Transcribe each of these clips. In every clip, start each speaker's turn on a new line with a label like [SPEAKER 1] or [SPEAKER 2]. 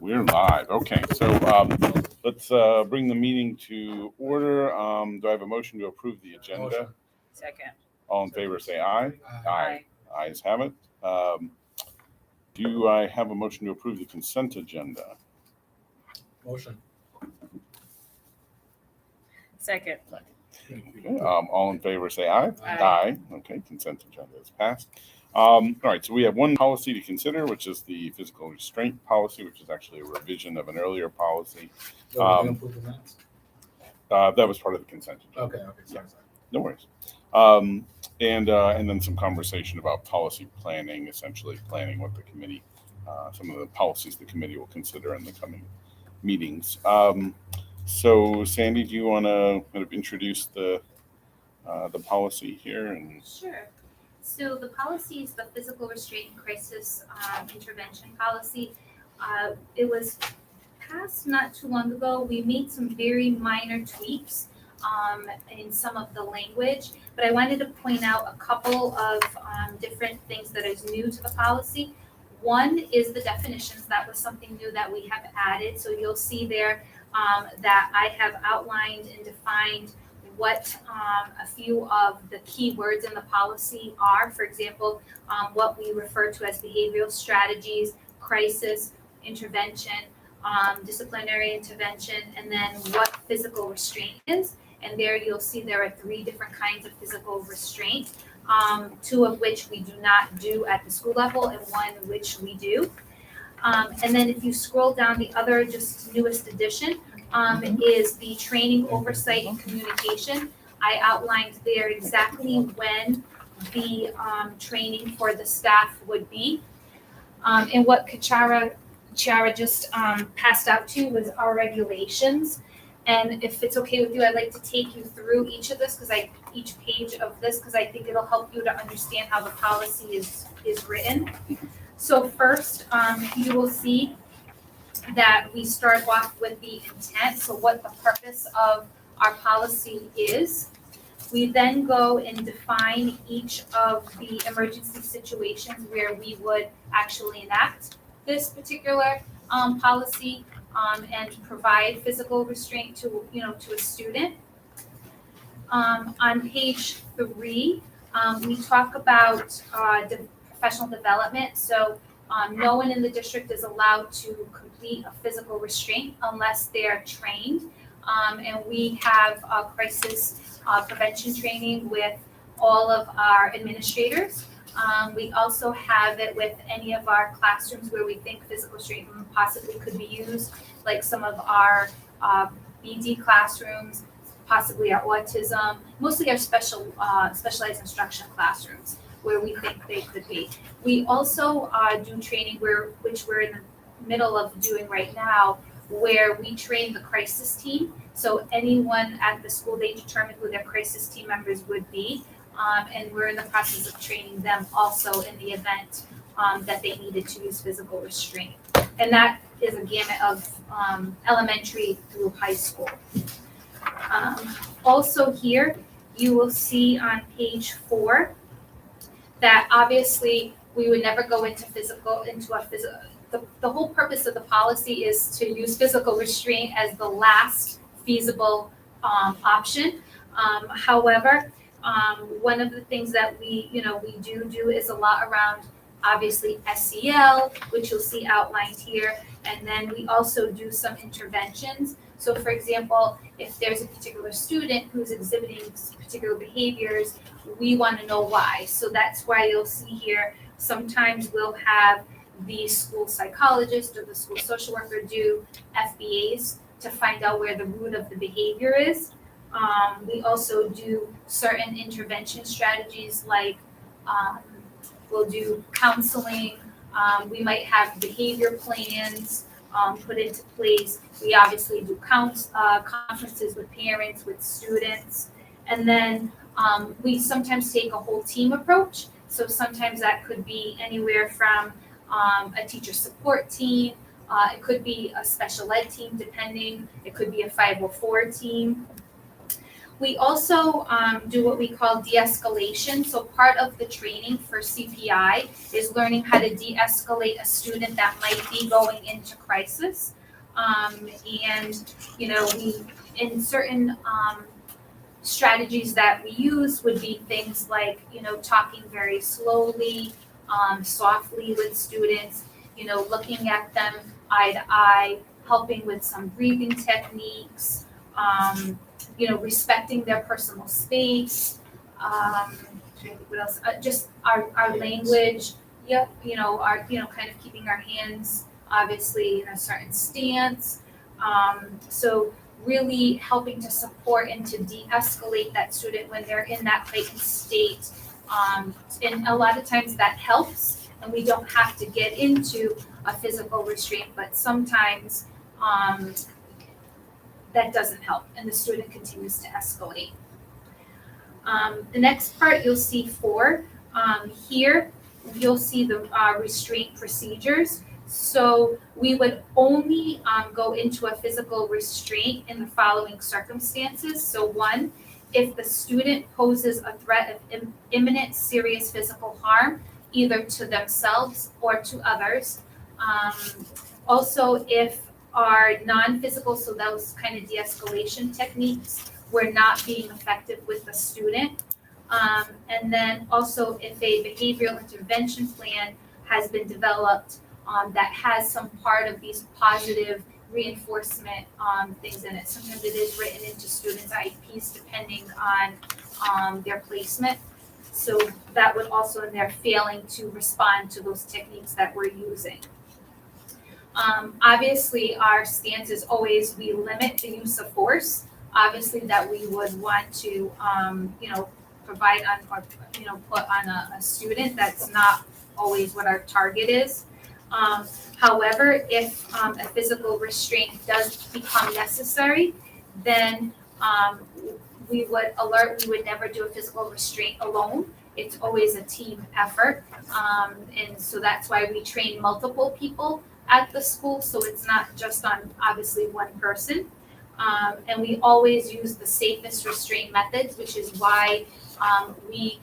[SPEAKER 1] We're live. Okay, so let's bring the meeting to order. Do I have a motion to approve the agenda?
[SPEAKER 2] Motion.
[SPEAKER 3] Second.
[SPEAKER 1] All in favor, say aye.
[SPEAKER 2] Aye.
[SPEAKER 1] Ayes have it. Do I have a motion to approve the consent agenda?
[SPEAKER 2] Motion.
[SPEAKER 3] Second.
[SPEAKER 1] Okay, all in favor, say aye.
[SPEAKER 3] Aye.
[SPEAKER 1] Okay, consent agenda is passed. All right, so we have one policy to consider, which is the physical restraint policy, which is actually a revision of an earlier policy.
[SPEAKER 2] So we didn't approve the minutes?
[SPEAKER 1] That was part of the consent agenda.
[SPEAKER 2] Okay, sorry.
[SPEAKER 1] No worries. And then some conversation about policy planning, essentially planning what the committee, some of the policies the committee will consider in the coming meetings. So Sandy, do you want to kind of introduce the policy here? And
[SPEAKER 4] Sure. So the policy is the physical restraint and crisis intervention policy. It was passed not too long ago. We made some very minor tweaks in some of the language, but I wanted to point out a couple of different things that is new to the policy. One is the definitions. That was something new that we have added. So you'll see there that I have outlined and defined what a few of the key words in the policy are. For example, what we refer to as behavioral strategies, crisis, intervention, disciplinary intervention, and then what physical restraint is. And there you'll see there are 3 different kinds of physical restraint, 2 of which we do not do at the school level and 1 which we do. And then if you scroll down, the other just newest addition is the training, oversight, and communication. I outlined there exactly when the training for the staff would be. And what Chiara just passed out to you was our regulations. And if it's okay with you, I'd like to take you through each of this, each page of this, because I think it'll help you to understand how the policy is written. So first, you will see that we start off with the intent, so what the purpose of our policy is. We then go and define each of the emergency situations where we would actually enact this particular policy and provide physical restraint to a student. On page 3, we talk about professional development. So no one in the district is allowed to complete a physical restraint unless they're trained. And we have crisis prevention training with all of our administrators. We also have it with any of our classrooms where we think physical restraint possibly could be used, like some of our BD classrooms, possibly our autism, mostly our specialized instruction classrooms where we think they could be. We also do training which we're in the middle of doing right now, where we train the crisis team. So anyone at the school, they determine who their crisis team members would be. And we're in the process of training them also in the event that they needed to use physical restraint. And that is a gamut of elementary through high school. Also here, you will see on page 4 that obviously we would never go into the whole purpose of the policy is to use physical restraint as the last feasible option. However, one of the things that we do is a lot around obviously SEL, which you'll see outlined here, and then we also do some interventions. So for example, if there's a particular student who's exhibiting particular behaviors, we want to know why. So that's why you'll see here, sometimes we'll have the school psychologist or the school social worker do FBAs to find out where the root of the behavior is. We also do certain intervention strategies like we'll do counseling. We might have behavior plans put into place. We obviously do conferences with parents, with students. And then we sometimes take a whole team approach. So sometimes that could be anywhere from a teacher support team. It could be a special ed team, depending. It could be a 504 team. We also do what we call de-escalation. So part of the training for CPI is learning how to de-escalate a student that might be going into crisis. And, we, in certain strategies that we use would be things like, talking very slowly, softly with students, looking at them eye to eye, helping with some breathing techniques, respecting their personal space. Trying to think what else? Just our language. Yep. Our kind of keeping our hands obviously in a certain stance. So really helping to support and to de-escalate that student when they're in that heightened state. And a lot of times that helps, and we don't have to get into a physical restraint, but sometimes that doesn't help, and the student continues to escalate. The next part, you'll see 4. Here, you'll see the restraint procedures. So we would only go into a physical restraint in the following circumstances. So 1, if the student poses a threat of imminent serious physical harm, either to themselves or to others. Also, if our non-physical, so those kind of de-escalation techniques, were not being effective with the student. And then also if a behavioral intervention plan has been developed that has some part of these positive reinforcement things in it. Sometimes it is written into students' IEPs depending on their placement. So that would also in there failing to respond to those techniques that we're using. Obviously, our stance is always we limit the use of force. Obviously, that we would want to, provide on or put on a student. That's not always what our target is. However, if a physical restraint does become necessary, then we would alert. We would never do a physical restraint alone. It's always a team effort, and so that's why we train multiple people at the school, so it's not just on obviously one person. And we always use the safest restraint methods, which is why we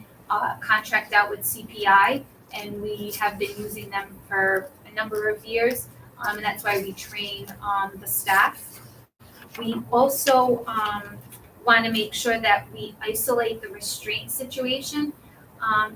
[SPEAKER 4] contract out with CPI, and we have been using them for a number of years, and that's why we train the staff. We also want to make sure that we isolate the restraint situation.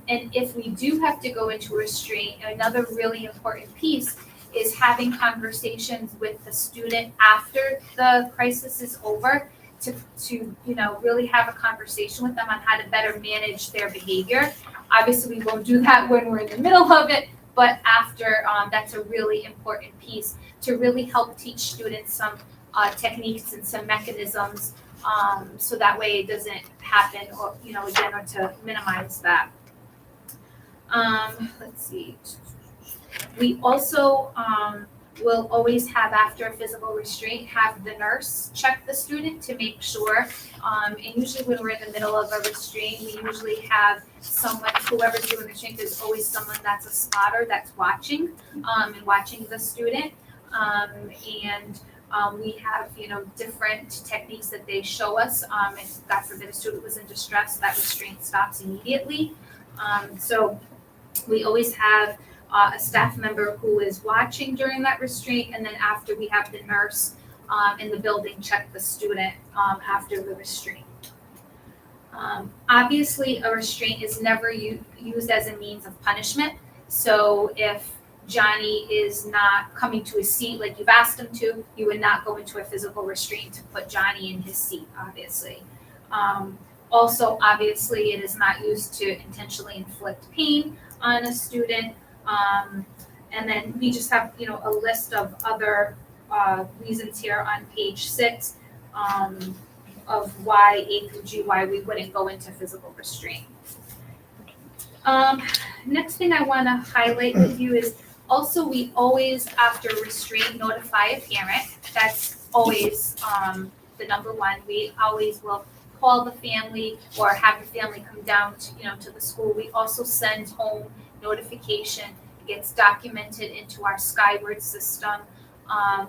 [SPEAKER 4] And if we do have to go into restraint, another really important piece is having conversations with the student after the crisis is over to really have a conversation with them on how to better manage their behavior. Obviously, we won't do that when we're in the middle of it, but after, that's a really important piece to really help teach students some techniques and some mechanisms, so that way it doesn't happen, or again, or to minimize that. Let's see. We also will always have, after a physical restraint, have the nurse check the student to make sure. And usually when we're in the middle of a restraint, we usually have someone, whoever's doing the restraint, there's always someone that's a spotter that's watching and watching the student. And we have, different techniques that they show us. If God forbid a student was in distress, that restraint stops immediately. So we always have a staff member who is watching during that restraint, and then after we have the nurse in the building check the student after the restraint. Obviously, a restraint is never used as a means of punishment. So if Johnny is not coming to his seat like you've asked him to, you would not go into a physical restraint to put Johnny in his seat, obviously. Also, obviously, it is not used to intentionally inflict pain on a student. And then we just have, a list of other reasons here on page 6 of why A through G, why we wouldn't go into physical restraint. Next thing I want to highlight with you is also we always, after restraint, notify a parent. That's always the number one. We always will call the family or have the family come down to the school. We also send home notification. It gets documented into our Skyward system.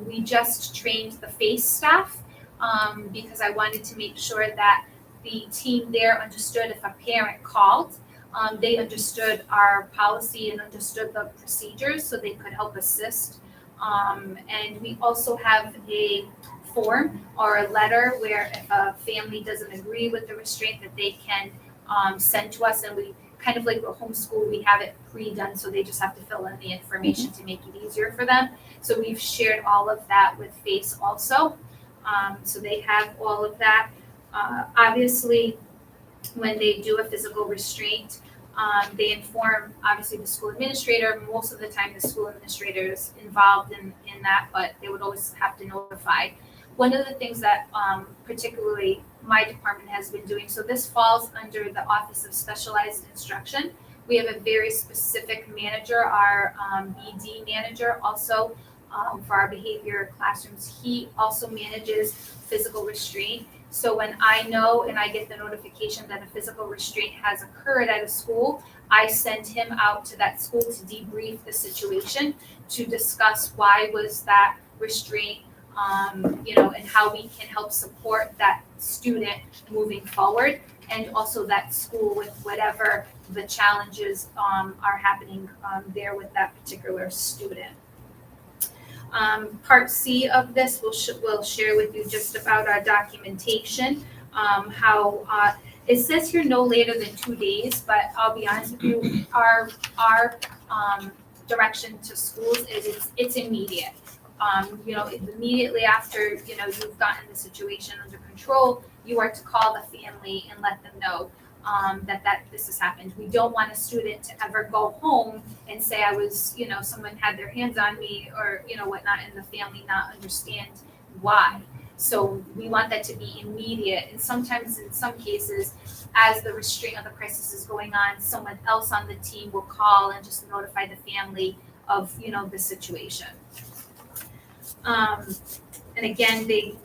[SPEAKER 4] We just trained the FACE staff because I wanted to make sure that the team there understood if a parent called, they understood our policy and understood the procedures, so they could help assist. And we also have a form or a letter where if a family doesn't agree with the restraint, that they can send to us, and we kind of like a homeschool, we have it pre-done, so they just have to fill in the information to make it easier for them. So we've shared all of that with FACE also. So they have all of that. Obviously, when they do a physical restraint, they inform obviously the school administrator. Most of the time, the school administrator is involved in that, but they would always have to notify. One of the things that particularly my department has been doing, so this falls under the Office of Specialized Instruction. We have a very specific manager, our BD manager also for our behavior classrooms. He also manages physical restraint. So when I know and I get the notification that a physical restraint has occurred at a school, I send him out to that school to debrief the situation, to discuss why was that restraint, and how we can help support that student moving forward, and also that school with whatever the challenges are happening there with that particular student. Part C of this, we'll share with you just about our documentation, how it says here no later than 2 days, but I'll be honest with you, our direction to schools is it's immediate. Immediately after, you've gotten the situation under control, you are to call the family and let them know that this has happened. We don't want a student to ever go home and say, I was, someone had their hands on me or, whatnot, and the family not understand why. So we want that to be immediate. And sometimes in some cases, as the restraint of the crisis is going on, someone else on the team will call and just notify the family of, the situation. And again, the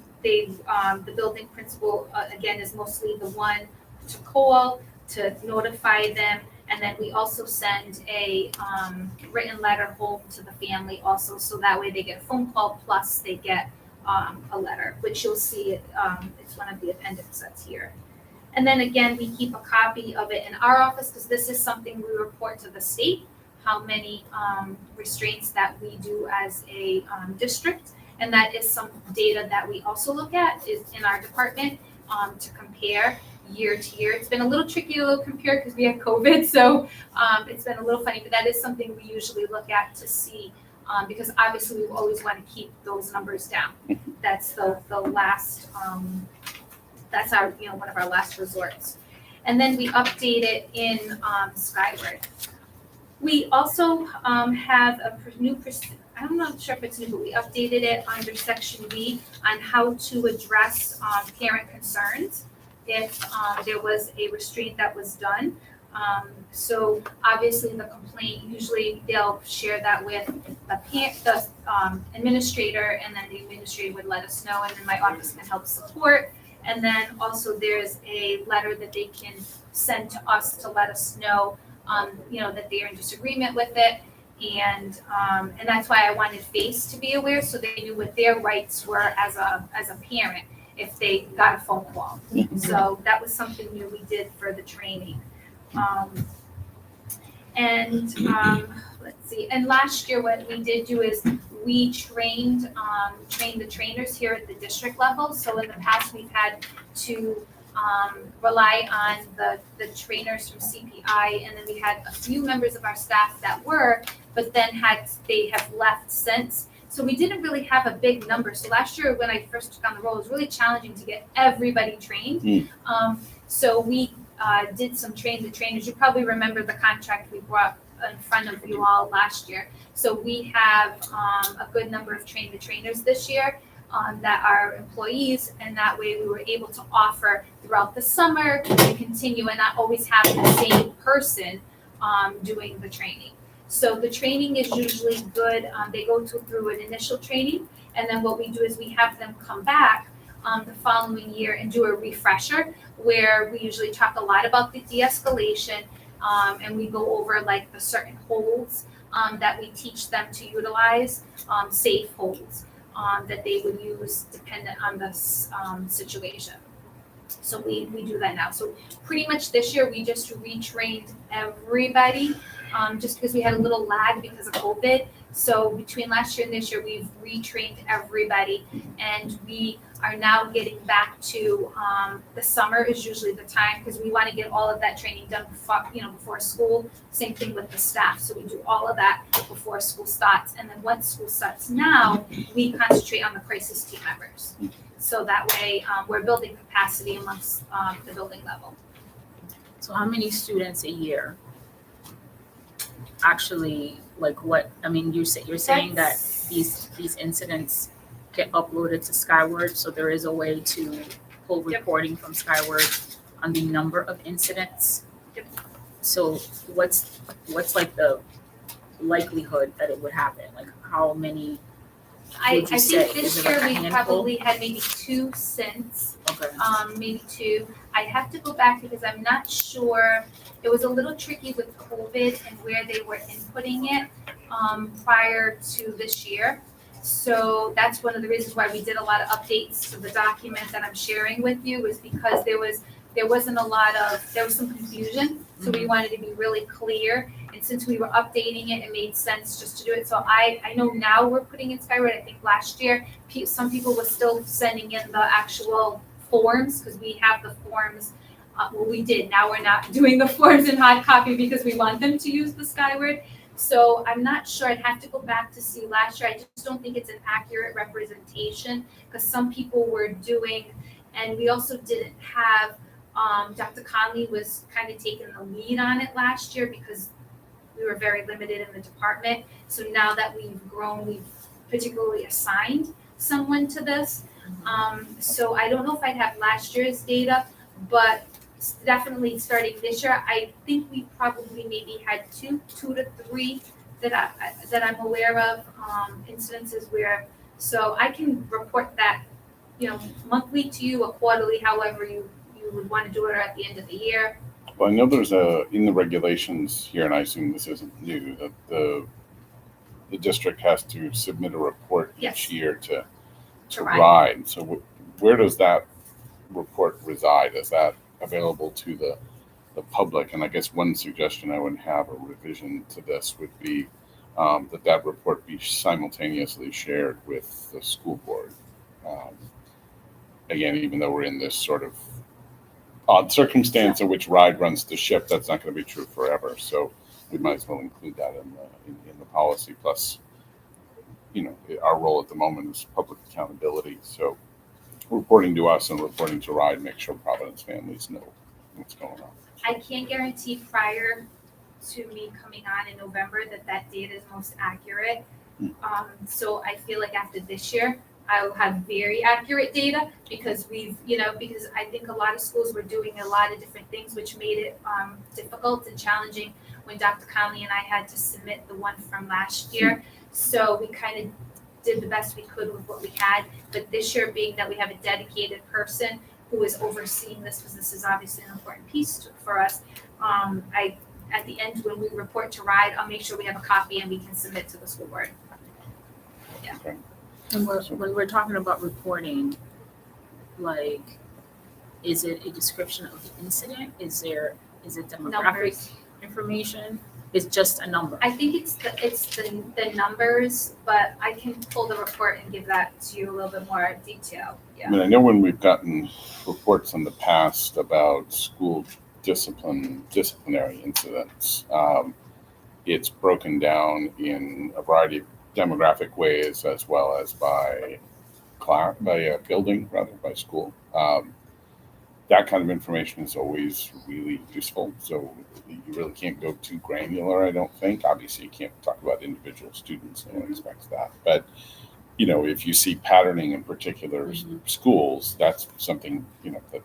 [SPEAKER 4] building principal, again, is mostly the one to call, to notify them, and then we also send a written letter home to the family also, so that way they get a phone call plus they get a letter, which you'll see it's one of the appendix that's here. And then again, we keep a copy of it in our office because this is something we report to the state, how many restraints that we do as a district, and that is some data that we also look at is in our department to compare year to year. It's been a little tricky to compare because we had COVID, so it's been a little funny, but that is something we usually look at to see, because obviously we always want to keep those numbers down. That's the last, that's our, one of our last resorts. And then we update it in Skyward. We also have a new, I'm not sure if it's new, but we updated it under section B on how to address parent concerns if there was a restraint that was done. So obviously the complaint, usually they'll share that with the administrator, and then the administrator would let us know, and then my office can help support. And then also there's a letter that they can send to us to let us know, that they are in disagreement with it. And that's why I wanted FACE to be aware, so they knew what their rights were as a parent if they got a phone call. So that was something new we did for the training. Let's see. And last year, what we did do is we trained the trainers here at the district level. So in the past, we've had to rely on the trainers from CPI, and then we had a few members of our staff that were, but then they have left since. So we didn't really have a big number. So last year when I first took on the role, it was really challenging to get everybody trained. So we did some train the trainers. You probably remember the contract we brought in front of you all last year. So we have a good number of train the trainers this year that are employees, and that way we were able to offer throughout the summer to continue and not always have the same person doing the training. So the training is usually good. They go through an initial training, and then what we do is we have them come back the following year and do a refresher, where we usually talk a lot about the de-escalation, and we go over like the certain holds that we teach them to utilize, safe holds that they would use dependent on the situation. So we do that now. So pretty much this year, we just retrained everybody, just because we had a little lag because of COVID. So between last year and this year, we've retrained everybody, and we are now getting back to, the summer is usually the time, because we want to get all of that training done before school. Same thing with the staff. So we do all of that before school starts. And then once school starts now, we concentrate on the crisis team members. So that way, we're building capacity amongst, the building level.
[SPEAKER 3] So how many students a year actually, like what, I mean, you're saying that these incidents get uploaded to Skyward, so there is a way to pull
[SPEAKER 4] Yep.
[SPEAKER 3] reporting from Skyward on the number of incidents?
[SPEAKER 4] Yep.
[SPEAKER 3] So what's like the likelihood that it would happen? Like how many
[SPEAKER 4] I
[SPEAKER 3] would you
[SPEAKER 4] think
[SPEAKER 3] say?
[SPEAKER 4] this
[SPEAKER 3] Is it like
[SPEAKER 4] year
[SPEAKER 3] a
[SPEAKER 4] we
[SPEAKER 3] handful?
[SPEAKER 4] probably had maybe 2 since,
[SPEAKER 3] Okay.
[SPEAKER 4] maybe 2. I have to go back because I'm not sure. It was a little tricky with COVID and where they were inputting it, prior to this year. So that's one of the reasons why we did a lot of updates to the document that I'm sharing with you, is because there was some confusion. So we wanted to be really clear. And since we were updating it, it made sense just to do it. So I know now we're putting in Skyward. I think last year, some people were still sending in the actual forms, because we have the forms. Well, we did. Now we're not doing the forms in hard copy because we want them to use the Skyward. So I'm not sure. I'd have to go back to see last year. I just don't think it's an accurate representation, because some people were doing, and we also didn't have, Dr. Conley was kind of taking the lead on it last year because we were very limited in the department. So now that we've grown, we've particularly assigned someone to this. So I don't know if I'd have last year's data, but definitely starting this year, I think we probably maybe had 2 to 3 that I'm aware of, incidences where, so I can report that, monthly to you or quarterly, however you would want to do it, or at the end of the year.
[SPEAKER 1] Well, I know there's in the regulations here, and I assume this isn't new, that the district has to submit a report
[SPEAKER 4] Yes.
[SPEAKER 1] each year to
[SPEAKER 4] RIDE.
[SPEAKER 1] RIDE. So where does that report reside? Is that available to the public? And I guess one suggestion I would have, a revision to this, would be that report be simultaneously shared with the school board. Again, even though we're in this sort of odd circumstance in which RIDE runs the ship, that's not going to be true forever. So we might as well include that in the policy. Plus, our role at the moment is public accountability. So reporting to us and reporting to RIDE, make sure Providence families know what's going on.
[SPEAKER 4] I can't guarantee prior to me coming on in November that data is most accurate. So I feel like after this year, I will have very accurate data, because because I think a lot of schools were doing a lot of different things, which made it difficult and challenging when Dr. Conley and I had to submit the one from last year. So we kind of did the best we could with what we had. But this year, being that we have a dedicated person who is overseeing this, because this is obviously an important piece for us, at the end, when we report to RIDE, I'll make sure we have a copy and we can submit to the school board.
[SPEAKER 1] Okay.
[SPEAKER 3] And when we're talking about reporting, like, is it a description of the incident? Is it demographic
[SPEAKER 4] Numbers.
[SPEAKER 3] information? It's just a number.
[SPEAKER 4] I think it's the numbers, but I can pull the report and give that to you a little bit more detail.
[SPEAKER 1] I mean, I know when we've gotten reports in the past about school disciplinary incidents, it's broken down in a variety of demographic ways, as well as by building, rather, by school. That kind of information is always really useful. So you really can't go too granular, I don't think. Obviously, you can't talk about individual students. No one expects that. But, if you see patterning in particular schools, that's something, that,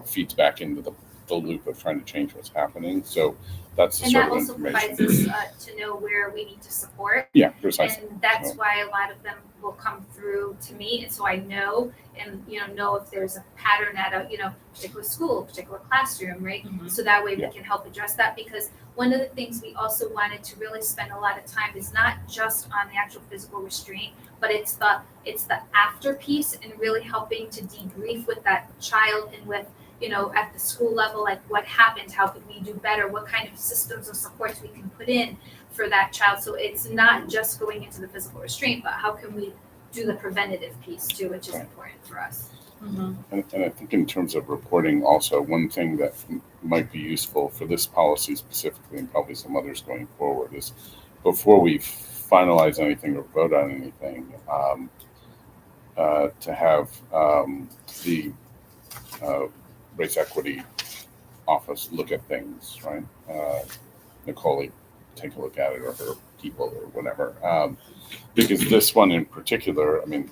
[SPEAKER 1] feeds back into the loop of trying to change what's happening. So that's the
[SPEAKER 4] And
[SPEAKER 1] sort
[SPEAKER 4] that
[SPEAKER 1] of
[SPEAKER 4] also
[SPEAKER 1] information.
[SPEAKER 4] provides us to know where we need to support.
[SPEAKER 1] Yeah, precisely.
[SPEAKER 4] And that's why a lot of them will come through to me, and so I know, and know if there's a pattern at a particular school, particular classroom, right? So that way we can help address that, because one of the things we also wanted to really spend a lot of time is not just on the actual physical restraint, but it's the after piece and really helping to debrief with that child and with, at the school level, like what happened, how could we do better, what kind of systems of supports we can put in for that child. So it's not just going into the physical restraint, but how can we do the preventative piece too, which is important for us.
[SPEAKER 3] Mm-hmm.
[SPEAKER 1] And I think in terms of reporting also, one thing that might be useful for this policy specifically, and probably some others going forward, is before we finalize anything or vote on anything, to have the race equity office look at things, right? Nicole, take a look at it, or her people, or whatever. Because this one in particular, I mean,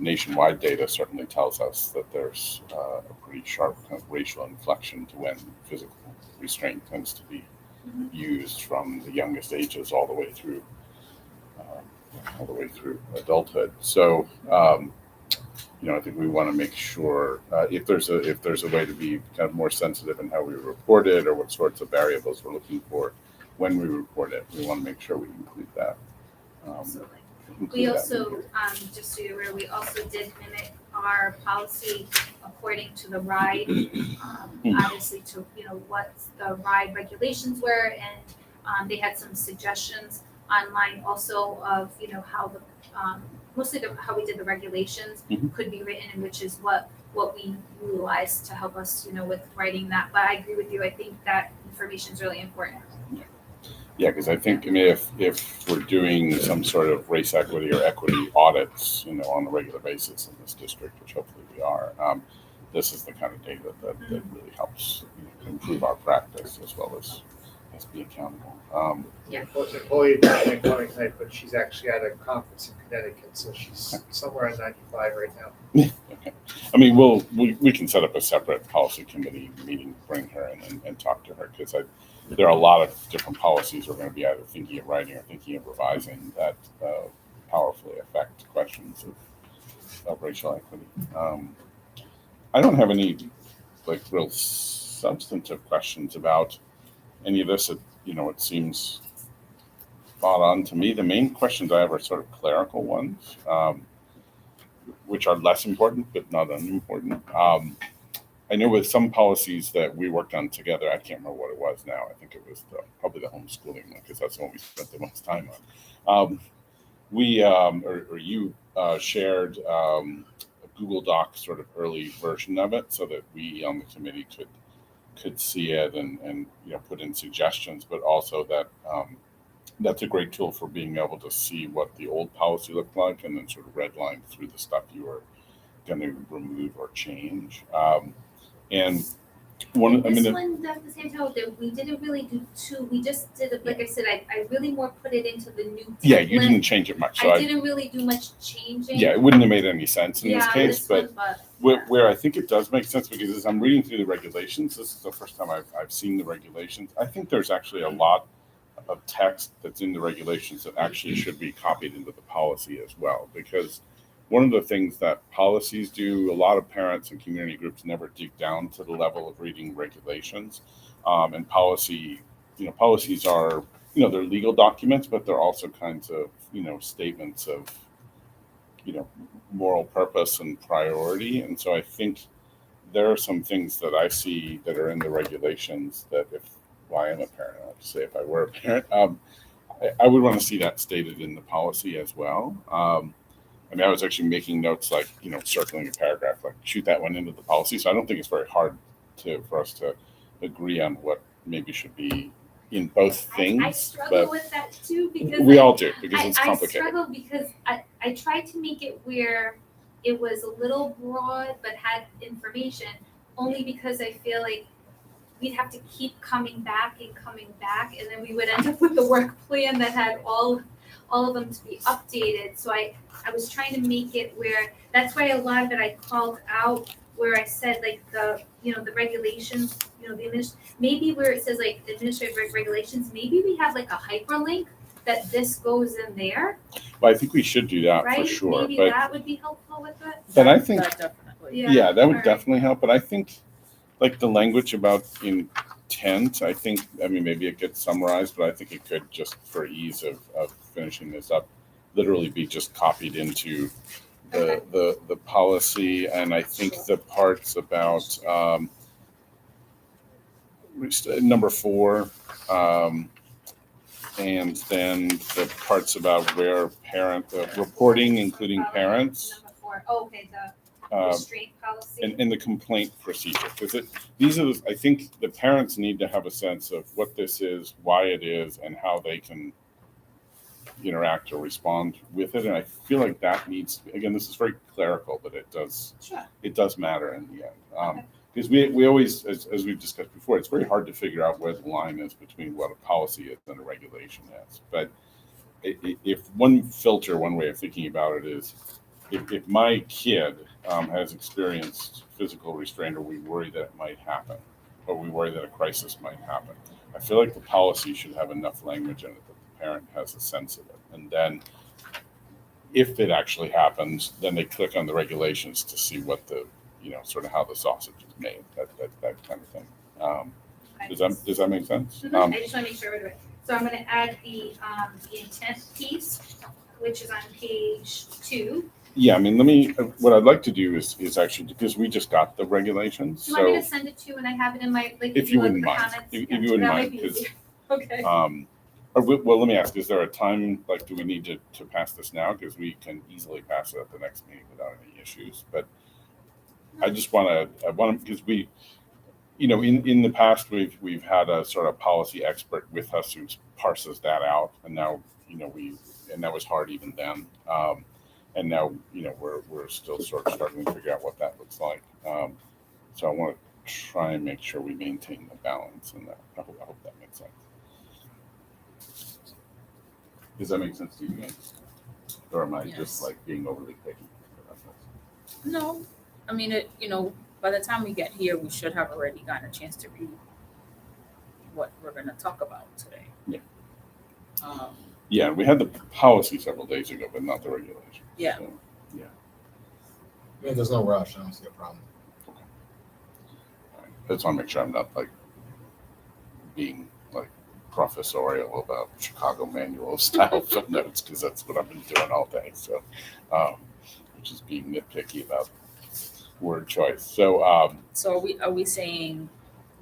[SPEAKER 1] nationwide data certainly tells us that there's a pretty sharp kind of racial inflection to when physical restraint tends to be used from the youngest ages all the way through adulthood. So, I think we want to make sure if there's a way to be kind of more sensitive in how we report it, or what sorts of variables we're looking for when we report it, we want to make sure we include that.
[SPEAKER 4] Absolutely. We also, just so you're aware, we also did mimic our policy according to the RIDE, obviously to, what the RIDE regulations were, and they had some suggestions online also of, how the, mostly how we did the regulations could be written, and which is what we utilized to help us, with writing that. But I agree with you. I think that information is really important.
[SPEAKER 1] Yeah, because I think, if we're doing some sort of race equity or equity audits, on a regular basis in this district, which hopefully we are, this is the kind of data that really helps improve our practice as well as be accountable.
[SPEAKER 5] Chloe can't come tonight, but she's actually at a conference in Connecticut, so she's somewhere at 95 right now.
[SPEAKER 1] Okay. I mean, we can set up a separate policy committee meeting, bring her in and talk to her, because there are a lot of different policies we're going to be either thinking of writing or thinking of revising that powerfully affect questions of racial equity. I don't have any real substantive questions about any of this. It seems spot on to me. The main questions I have are sort of clerical ones, which are less important but not unimportant. I know with some policies that we worked on together, I can't remember what it was now. I think it was probably the homeschooling one, because that's the one we spent the most time on. You shared a Google Doc sort of early version of it, so that we on the committee could see it and put in suggestions, but also that that's a great tool for being able to see what the old policy looked like, and then sort of redline through the stuff you were going to remove or change. And one,
[SPEAKER 4] one, Dr. Santel, that we didn't really do two. We just did it, like I said, I really more put it into the new template.
[SPEAKER 1] Yeah, you didn't change it much. So
[SPEAKER 4] I didn't really do much changing.
[SPEAKER 1] Yeah, it wouldn't have made any sense in this case, but
[SPEAKER 4] yeah.
[SPEAKER 1] where I think it does make sense, because as I'm reading through the regulations, this is the first time I've seen the regulations. I think there's actually a lot of text that's in the regulations that actually should be copied into the policy as well, because one of the things that policies do, a lot of parents and community groups never dig down to the level of reading regulations. And policies are, they're legal documents, but they're also kinds of, statements of, moral purpose and priority. And so I think there are some things that I see that are in the regulations that I am a parent, I have to say, if I were a parent, I would want to see that stated in the policy as well. I was actually making notes, circling a paragraph, shoot that one into the policy. So I don't think it's very hard for us to agree on what maybe should be in both things.
[SPEAKER 4] I struggle with that too, because
[SPEAKER 1] we all do, because it's complicated.
[SPEAKER 4] I struggle because I tried to make it where it was a little broad but had information, only because I feel like we'd have to keep coming back, and then we would end up with the work plan that had all of them to be updated. So I was trying to make it where, that's why a lot of it I called out, where I said the regulations, maybe where it says administrative regulations, maybe we have a hyperlink that this goes in there.
[SPEAKER 1] Well, I think we should do that,
[SPEAKER 4] right?
[SPEAKER 1] for sure.
[SPEAKER 4] Maybe
[SPEAKER 1] but
[SPEAKER 4] that would be helpful with it.
[SPEAKER 1] But I think
[SPEAKER 3] That definitely.
[SPEAKER 1] that would
[SPEAKER 4] Right.
[SPEAKER 1] definitely help. But I think the language about intent intent. I think, I mean, maybe it gets summarized, but I think it could just, for ease of finishing this up, literally be just copied into the policy. And I think the parts about number 4, and then the parts about where reporting, including parents.
[SPEAKER 4] Number 4. Oh, okay, the
[SPEAKER 1] um,
[SPEAKER 4] restraint policy.
[SPEAKER 1] and the complaint procedure, because these are, I think the parents need to have a sense of what this is, why it is, and how they can interact or respond with it. And I feel like that needs, again, this is very clerical, but it does matter in the end. Because we always, as we've discussed before, it's very hard to figure out where the line is between what a policy is and a regulation is. But if one filter, one way of thinking about it is, if my kid has experienced physical restraint, or we worry that it might happen, or we worry that a crisis might happen, I feel like the policy should have enough language in it that the parent has a sense of it. And then if it actually happens, then they click on the regulations to see what the, sort of how the sausage is made, that kind of thing. Does that make sense?
[SPEAKER 4] I just want to make sure we're doing it. So I'm going to add the intent piece, which is on page 2.
[SPEAKER 1] Yeah, I mean, what I'd like to do is actually, because we just got the regulations.
[SPEAKER 4] Do you want me
[SPEAKER 1] So
[SPEAKER 4] to send it to you and I have it in my, like,
[SPEAKER 1] if you
[SPEAKER 4] look at
[SPEAKER 1] wouldn't
[SPEAKER 4] the
[SPEAKER 1] mind,
[SPEAKER 4] comments?
[SPEAKER 1] if
[SPEAKER 4] Yeah,
[SPEAKER 1] you wouldn't
[SPEAKER 4] that might
[SPEAKER 1] mind,
[SPEAKER 4] be
[SPEAKER 1] because,
[SPEAKER 4] easier. Okay.
[SPEAKER 1] well, let me ask, is there a time, like, do we need to pass this now? Because we can easily pass it at the next meeting without any issues. But I just want to, because we, in the past, we've had a sort of policy expert with us who parses that out. And now, and that was hard even then. And now, we're still sort of starting to figure out what that looks like. So I want to try and make sure we maintain the balance in that. I hope that makes sense. Does that make sense to you guys? Or am I
[SPEAKER 3] Yes.
[SPEAKER 1] just like being overly picky?
[SPEAKER 3] No, I mean, by the time we get here, we should have already gotten a chance to read what we're going to talk about today.
[SPEAKER 1] Yeah.
[SPEAKER 3] Um,
[SPEAKER 1] Yeah, we had the policy several days ago, but not the regulation.
[SPEAKER 3] Yeah.
[SPEAKER 1] So, yeah.
[SPEAKER 2] I mean, there's no rush. I don't see a problem.
[SPEAKER 1] All right. I just want to make sure I'm not like being like professorial about Chicago manual style footnotes, because that's what I've been doing all day. So, which is being nitpicky about word choice. So,
[SPEAKER 3] so are we saying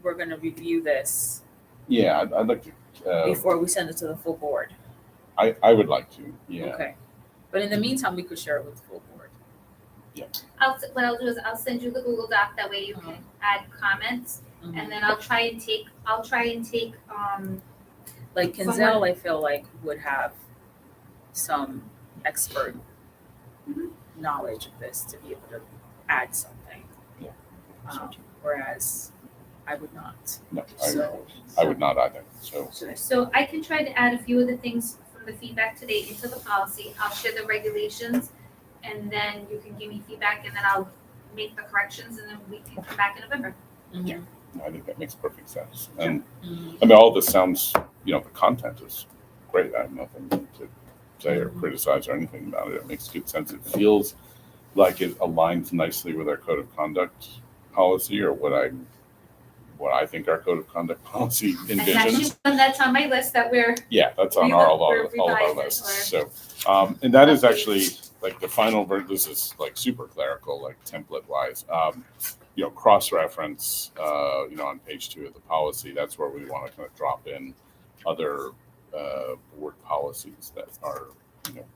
[SPEAKER 3] we're going to review this
[SPEAKER 1] yeah, I'd like to.
[SPEAKER 3] before we send it to the full board?
[SPEAKER 1] I would like to. Yeah.
[SPEAKER 3] Okay. But in the meantime, we could share it with the full board.
[SPEAKER 4] What I'll do is I'll send you the Google Doc, that way you can add comments,
[SPEAKER 3] Mhm.
[SPEAKER 4] and then I'll try and take
[SPEAKER 3] Like Kinzel, I feel like would have some expert knowledge of this to be able to add something.
[SPEAKER 1] Yeah.
[SPEAKER 3] Whereas I would not.
[SPEAKER 1] No,
[SPEAKER 3] So
[SPEAKER 1] I would not either. So,
[SPEAKER 4] So I can try to add a few of the things from the feedback today into the policy. I'll share the regulations, and then you can give me feedback, and then I'll make the corrections, and then we can come back in November.
[SPEAKER 3] Mhm.
[SPEAKER 1] I think that makes perfect sense. And
[SPEAKER 3] Mhm.
[SPEAKER 1] I mean, all this sounds, the content is great. I have nothing to say or criticize or anything about it. It makes good sense. It feels like it aligns nicely with our code of conduct policy, or what I think our code of conduct policy
[SPEAKER 4] And that's
[SPEAKER 1] envisions.
[SPEAKER 4] just one that's on my list that we're,
[SPEAKER 1] Yeah, that's on
[SPEAKER 4] We're
[SPEAKER 1] all of our
[SPEAKER 4] revising
[SPEAKER 1] lists.
[SPEAKER 4] or-
[SPEAKER 1] So, and that is actually like the final version. This is like super clerical, like template wise. Cross-reference, on page 2 of the policy. That's where we want to kind of drop in other board policies that are,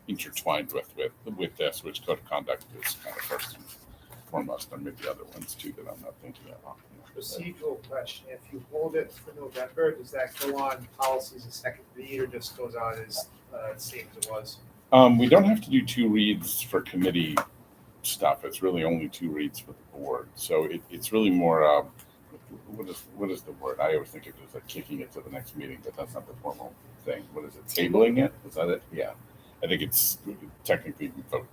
[SPEAKER 1] intertwined with this, which code of conduct is kind of first and foremost, and maybe other ones too that I'm not thinking of.
[SPEAKER 5] Procedural question, if you hold it for November, does that go on policies a second read, or just goes on as same as it was?
[SPEAKER 1] We don't have to do 2 reads for committee stuff. It's really only 2 reads for the board. So it's really more, what is the word? I always think of it as like kicking it to the next meeting, but that's not the formal thing. What is it? Tabling it? Is that it? Yeah. I think it's technically we vote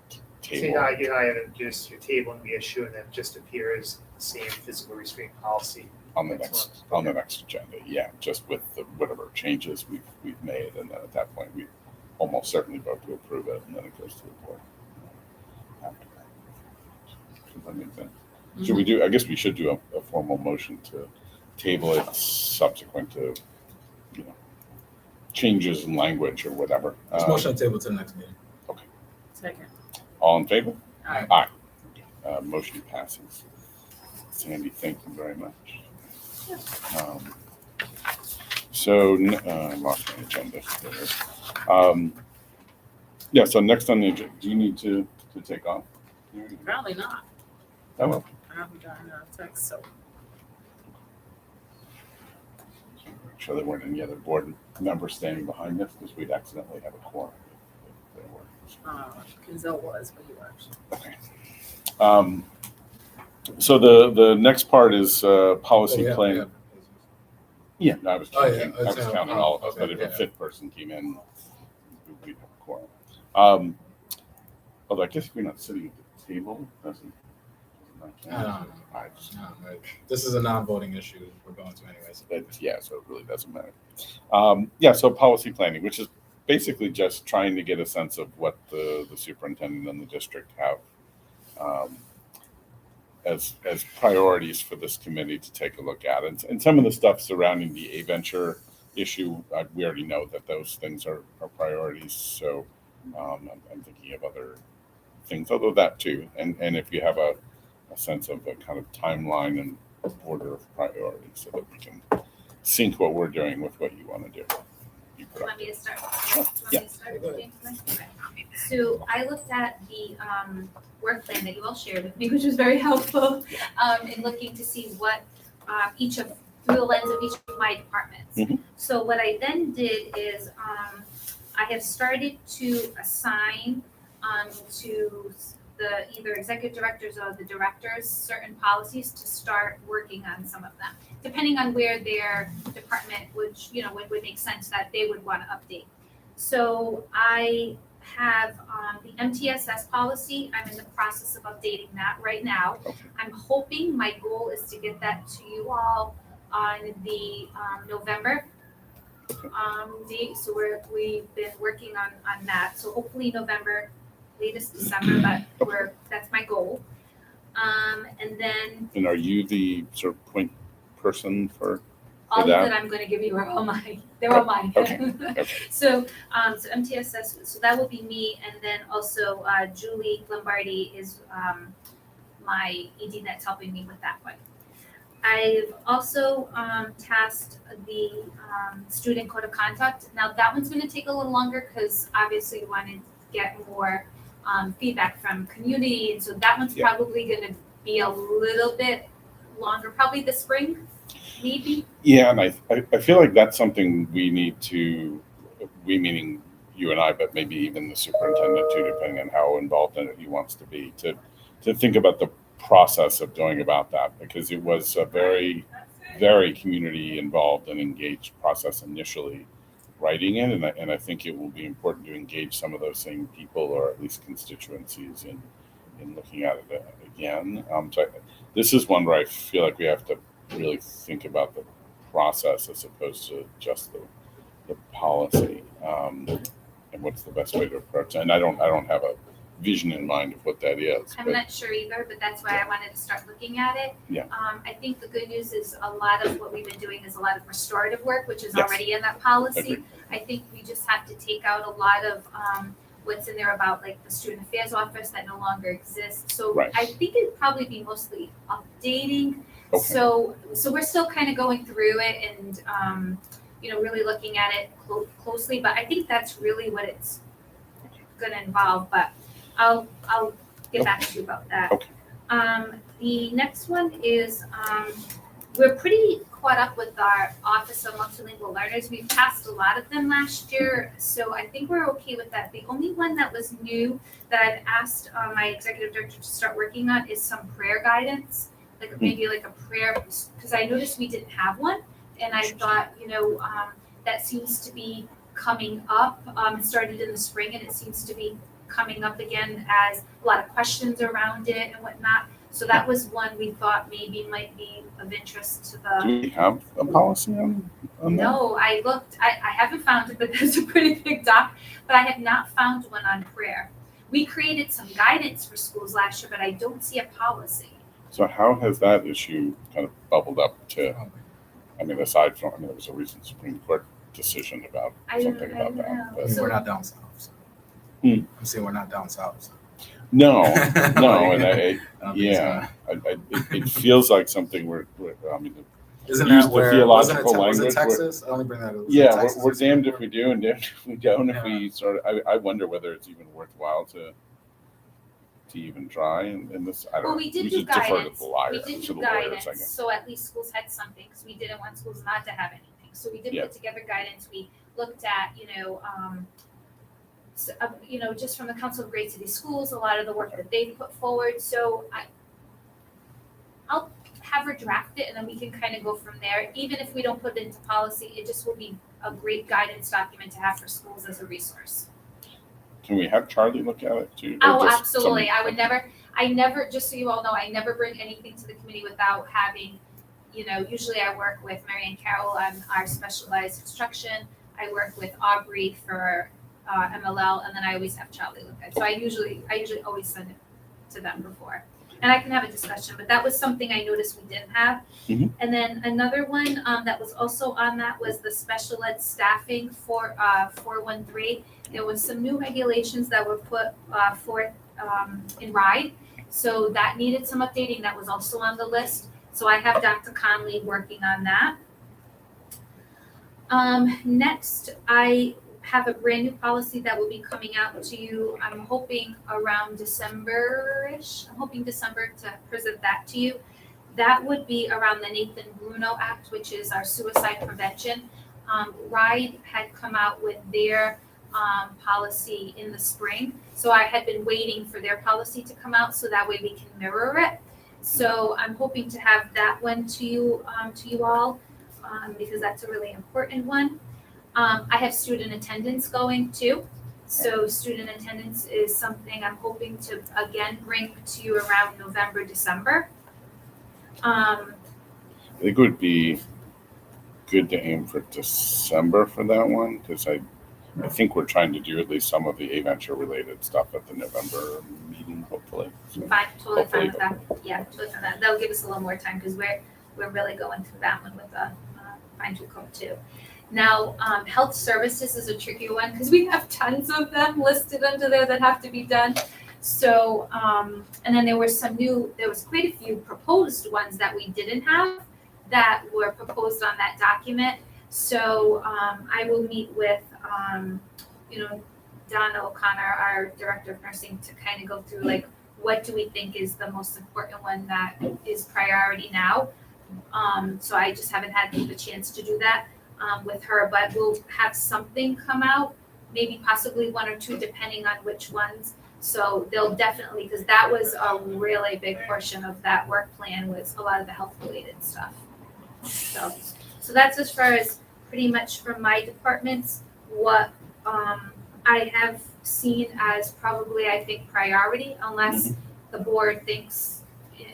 [SPEAKER 1] to
[SPEAKER 5] So
[SPEAKER 1] table.
[SPEAKER 5] you're not gonna just, you're tabling the issue and then just appear as the same physical restraint policy.
[SPEAKER 1] on the next agenda. Yeah, just with whatever changes we've made, and then at that point we almost certainly vote to approve it, and then it goes to the board after that. Does that make sense? Should we do? I guess we should do a formal motion to table it subsequent to, you know, changes in language or whatever.
[SPEAKER 2] Just motion to table to the next meeting.
[SPEAKER 3] Second.
[SPEAKER 1] All in favor?
[SPEAKER 3] Aye.
[SPEAKER 1] Aye. Motion passes. Sandy, thank you very much. So, I lost my agenda there. Yeah, so next on the agenda, do you need to take off?
[SPEAKER 3] Probably not.
[SPEAKER 1] Oh, well.
[SPEAKER 3] I haven't gotten a text, so.
[SPEAKER 1] Make sure there weren't any other board members standing behind this, because we'd accidentally have a quorum if there were.
[SPEAKER 3] Kinzel was, but you were actually.
[SPEAKER 1] Okay. So the next part is policy
[SPEAKER 2] Oh, yeah,
[SPEAKER 1] plan.
[SPEAKER 2] yeah.
[SPEAKER 1] Yeah, I was
[SPEAKER 2] Oh, yeah,
[SPEAKER 1] counting, I was
[SPEAKER 2] that's,
[SPEAKER 1] counting all of us,
[SPEAKER 2] okay,
[SPEAKER 1] but if a
[SPEAKER 2] yeah.
[SPEAKER 1] fifth person came in, we'd have a quorum. Although I guess if you're not sitting at the table, doesn't
[SPEAKER 2] I don't know.
[SPEAKER 1] I just-
[SPEAKER 2] No, this is a non-voting issue we're going to anyways.
[SPEAKER 1] yeah, so it really doesn't matter. Yeah, so policy planning, which is basically just trying to get a sense of what the superintendent and the district have as priorities for this committee to take a look at. And some of the stuff surrounding the A-Venture issue, we already know that those things are priorities. So I'm thinking of other things, although that too. And if you have a sense of a kind of timeline and order of priorities so that we can sync what we're doing with what you want to do. You put up.
[SPEAKER 4] Want me to start?
[SPEAKER 1] Yeah.
[SPEAKER 4] Okay. So I looked at the work plan that you all shared with me, which was very helpful in looking to see what through the lens of each of my departments.
[SPEAKER 1] Mhm.
[SPEAKER 4] So what I then did is I have started to assign to the either executive directors or the directors certain policies to start working on some of them, depending on where their department would make sense that they would want to update. So I have the MTSS policy. I'm in the process of updating that right now.
[SPEAKER 1] Okay.
[SPEAKER 4] I'm hoping, my goal is to get that to you all on the November date. So we've been working on that. So hopefully November, latest December, but that's my goal. And then
[SPEAKER 1] And are you the sort of point person for
[SPEAKER 4] all
[SPEAKER 1] that?
[SPEAKER 4] that I'm going to give you are all mine. They're all mine.
[SPEAKER 1] Okay. Okay.
[SPEAKER 4] So MTSS, so that will be me, and then also Julie Lombardi is my ED that's helping me with that one. I've also tasked the student code of conduct. Now that one's going to take a little longer because obviously we want to get more feedback from community, and so that one's
[SPEAKER 1] Yeah.
[SPEAKER 4] probably going to be a little bit longer, probably this spring, maybe.
[SPEAKER 1] Yeah, and I feel like that's something we need to, we meaning you and I, but maybe even the superintendent too, depending on how involved in it he wants to be, to think about the process of going about that, because it was a very, very community involved and engaged process initially writing it, and I think it will be important to engage some of those same people or at least constituencies in looking at it again. So this is one where I feel like we have to really think about the process as opposed to just the policy, and what's the best way to approach it. And I don't have a vision in mind of what that is.
[SPEAKER 4] I'm
[SPEAKER 1] But
[SPEAKER 4] not sure either, but that's why I wanted to start looking at it.
[SPEAKER 1] Yeah.
[SPEAKER 4] I think the good news is a lot of what we've been doing is a lot of restorative work, which is
[SPEAKER 1] Yes.
[SPEAKER 4] already in that policy.
[SPEAKER 1] Agreed.
[SPEAKER 4] I think we just have to take out a lot of what's in there about like the student affairs office that no longer exists. So
[SPEAKER 1] Right.
[SPEAKER 4] I think it'd probably be mostly updating.
[SPEAKER 1] Okay.
[SPEAKER 4] So we're still kind of going through it and really looking at it closely. But I think that's really what it's going to involve. But I'll get back to you about that.
[SPEAKER 1] Okay.
[SPEAKER 4] The next one is we're pretty caught up with our Office of Multilingual Learners. We passed a lot of them last year, so I think we're okay with that. The only one that was new that I've asked my executive director to start working on is some prayer guidance, like maybe like a prayer, because I noticed we didn't have one, and I thought, that seems to be coming up. It started in the spring, and it seems to be coming up again as a lot of questions around it and whatnot. So that was one we thought maybe might be of interest to the.
[SPEAKER 1] do we have a policy on that?
[SPEAKER 4] No, I looked, I haven't found it, but there's a pretty big doc, but I have not found one on prayer. We created some guidance for schools last year, but I don't see a policy.
[SPEAKER 1] So how has that issue kind of bubbled up to I mean, aside from, there was a recent Supreme Court decision about something about that.
[SPEAKER 2] I
[SPEAKER 1] But
[SPEAKER 2] mean, we're not down south. So.
[SPEAKER 1] Hmm.
[SPEAKER 2] I'm saying we're not down south. So.
[SPEAKER 1] no, no, and
[SPEAKER 2] I don't think
[SPEAKER 1] yeah, it feels like something I mean,
[SPEAKER 2] Isn't
[SPEAKER 1] use
[SPEAKER 2] that
[SPEAKER 1] the
[SPEAKER 2] where
[SPEAKER 1] theological
[SPEAKER 2] was
[SPEAKER 1] language,
[SPEAKER 2] it Texas? I only bring that.
[SPEAKER 1] yeah,
[SPEAKER 2] Texas
[SPEAKER 1] we're
[SPEAKER 2] or Supreme
[SPEAKER 1] damned if
[SPEAKER 2] Court?
[SPEAKER 1] we do and damned if we don't. If
[SPEAKER 2] Yeah.
[SPEAKER 1] we sort of, I wonder whether it's even worthwhile to even try. And this, I don't
[SPEAKER 4] Well,
[SPEAKER 1] know.
[SPEAKER 4] we did do
[SPEAKER 1] should defer to
[SPEAKER 4] guidance.
[SPEAKER 1] the lawyer,
[SPEAKER 4] We did
[SPEAKER 1] to
[SPEAKER 4] do
[SPEAKER 1] the lawyers, I
[SPEAKER 4] guidance,
[SPEAKER 1] guess.
[SPEAKER 4] so at least schools had something, because we didn't want schools not to have anything. So we did
[SPEAKER 1] Yeah.
[SPEAKER 4] put together guidance. We looked at, just from the Council of Great City Schools, a lot of the work that they've put forward. So I'll have her draft it, and then we can kind of go from there. Even if we don't put it into policy, it just will be a great guidance document to have for schools as a resource.
[SPEAKER 1] Can we have Charlie look at it too? Or
[SPEAKER 4] Oh,
[SPEAKER 1] just
[SPEAKER 4] absolutely.
[SPEAKER 1] some-
[SPEAKER 4] I never, just so you all know, I never bring anything to the committee without having, usually I work with Mary Ann Carroll on our specialized instruction. I work with Aubrey for MLL, and then I always have Charlie look at it. So I usually always send it to them before. And I can have a discussion, but that was something I noticed we didn't have.
[SPEAKER 1] Mhm.
[SPEAKER 4] And then another one that was also on that was the special ed staffing for 413. There was some new regulations that were put forth in RIDE. So that needed some updating. That was also on the list. So I have Dr. Conley working on that. Next, I have a brand new policy that will be coming out to you. I'm hoping around December-ish. I'm hoping December to present that to you. That would be around the Nathan Bruno Act, which is our suicide prevention. RIDE had come out with their policy in the spring. So I had been waiting for their policy to come out so that way we can mirror it. So I'm hoping to have that one to you all because that's a really important one. I have student attendance going too. So student attendance is something I'm hoping to again bring to you around November, December.
[SPEAKER 1] I think it would be good to aim for December for that one, because I think we're trying to do at least some of the A-Venture related stuff at the November meeting, hopefully. So,
[SPEAKER 4] Fine, totally fine with
[SPEAKER 1] Hopefully.
[SPEAKER 4] that. Yeah, totally fine with that. That'll give us a little more time because we're really going through that one with a fine-tooth comb too. Now, health services is a tricky one because we have tons of them listed under there that have to be done. So, and then there was quite a few proposed ones that we didn't have that were proposed on that document. So, I will meet with, Donna O'Connor, our director of nursing, to kind of go through like, what do we think is the most important one that is priority now? So I just haven't had the chance to do that with her, but we'll have something come out, maybe possibly one or two, depending on which ones. So they'll definitely, because that was a really big portion of that work plan, was a lot of the health related stuff. So that's as far as pretty much from my departments, what I have seen as probably, I think, priority, unless the board thinks,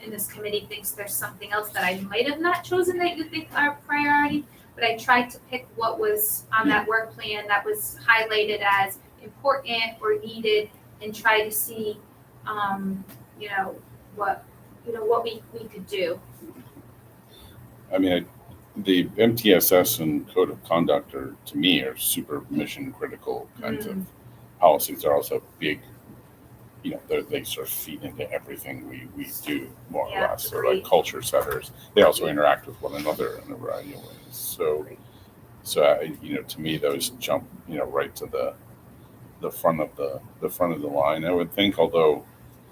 [SPEAKER 4] in this committee thinks there's something else that I might have not chosen that you think are priority. But I tried to pick what was on that work plan that was highlighted as important or needed, and try to see, what we could do.
[SPEAKER 1] I mean, the MTSS and Code of Conduct to me, are super mission critical kinds of policies. They're also big, they sort of feed into everything we do, more or
[SPEAKER 4] Yeah,
[SPEAKER 1] less. They're
[SPEAKER 4] agreed.
[SPEAKER 1] like culture setters. They also interact with one another in a variety of ways. So to me, those jump, right to the front of the line, I would think, although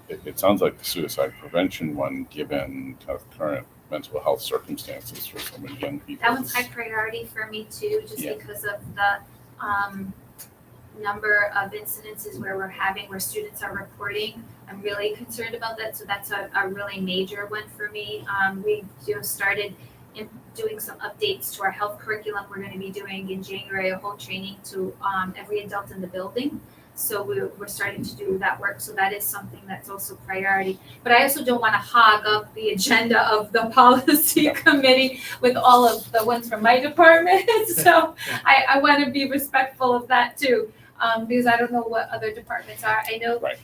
[SPEAKER 1] it sounds like the suicide prevention one, given kind of current mental health circumstances for so many young people.
[SPEAKER 4] That one's high priority for me too, just
[SPEAKER 1] Yeah.
[SPEAKER 4] because of the number of incidences where students are reporting. I'm really concerned about that, so that's a really major one for me. We started doing some updates to our health curriculum. We're going to be doing in January a whole training to every adult in the building. So we're starting to do that work. So that is something that's also priority. But I also don't want to hog up the agenda of the policy committee with all of the ones from my department. So I want to be respectful of that too, because I don't know what other departments are. I know
[SPEAKER 1] Right.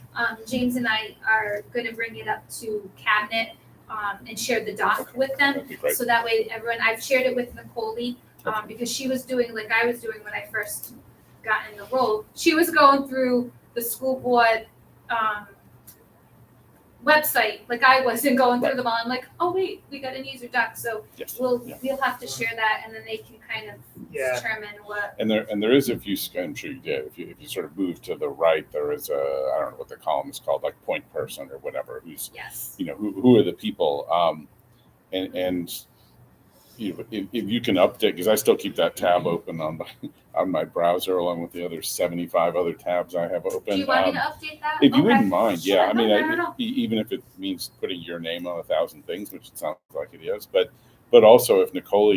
[SPEAKER 4] James and I are going to bring it up to cabinet and shared the doc
[SPEAKER 1] Okay.
[SPEAKER 4] with them.
[SPEAKER 1] That'd be great.
[SPEAKER 4] So that way everyone, I've shared it with Nicole, because she was doing like I was doing when I first got in the role. She was going through the school board, website like I was and going through them all. I'm like, oh wait, we got an user doc, so
[SPEAKER 1] Yes.
[SPEAKER 4] we'll
[SPEAKER 1] Yeah.
[SPEAKER 4] have to share that, and then they can kind of
[SPEAKER 5] Yeah.
[SPEAKER 4] determine what.
[SPEAKER 1] And there is, if you, I'm sure you did, if you sort of move to the right, there is I don't know what the column is called, like point person or whatever, who's,
[SPEAKER 4] Yes.
[SPEAKER 1] who are the people, and if you can update, because I still keep that tab open on my browser along with the other 75 other tabs I have open.
[SPEAKER 4] Do you want me to update that?
[SPEAKER 1] If you
[SPEAKER 4] Okay.
[SPEAKER 1] wouldn't mind,
[SPEAKER 4] Sure,
[SPEAKER 1] yeah. I
[SPEAKER 4] no,
[SPEAKER 1] mean,
[SPEAKER 4] no.
[SPEAKER 1] even if it means putting your name on 1,000 things, which it sounds like it is, but also if Nicole,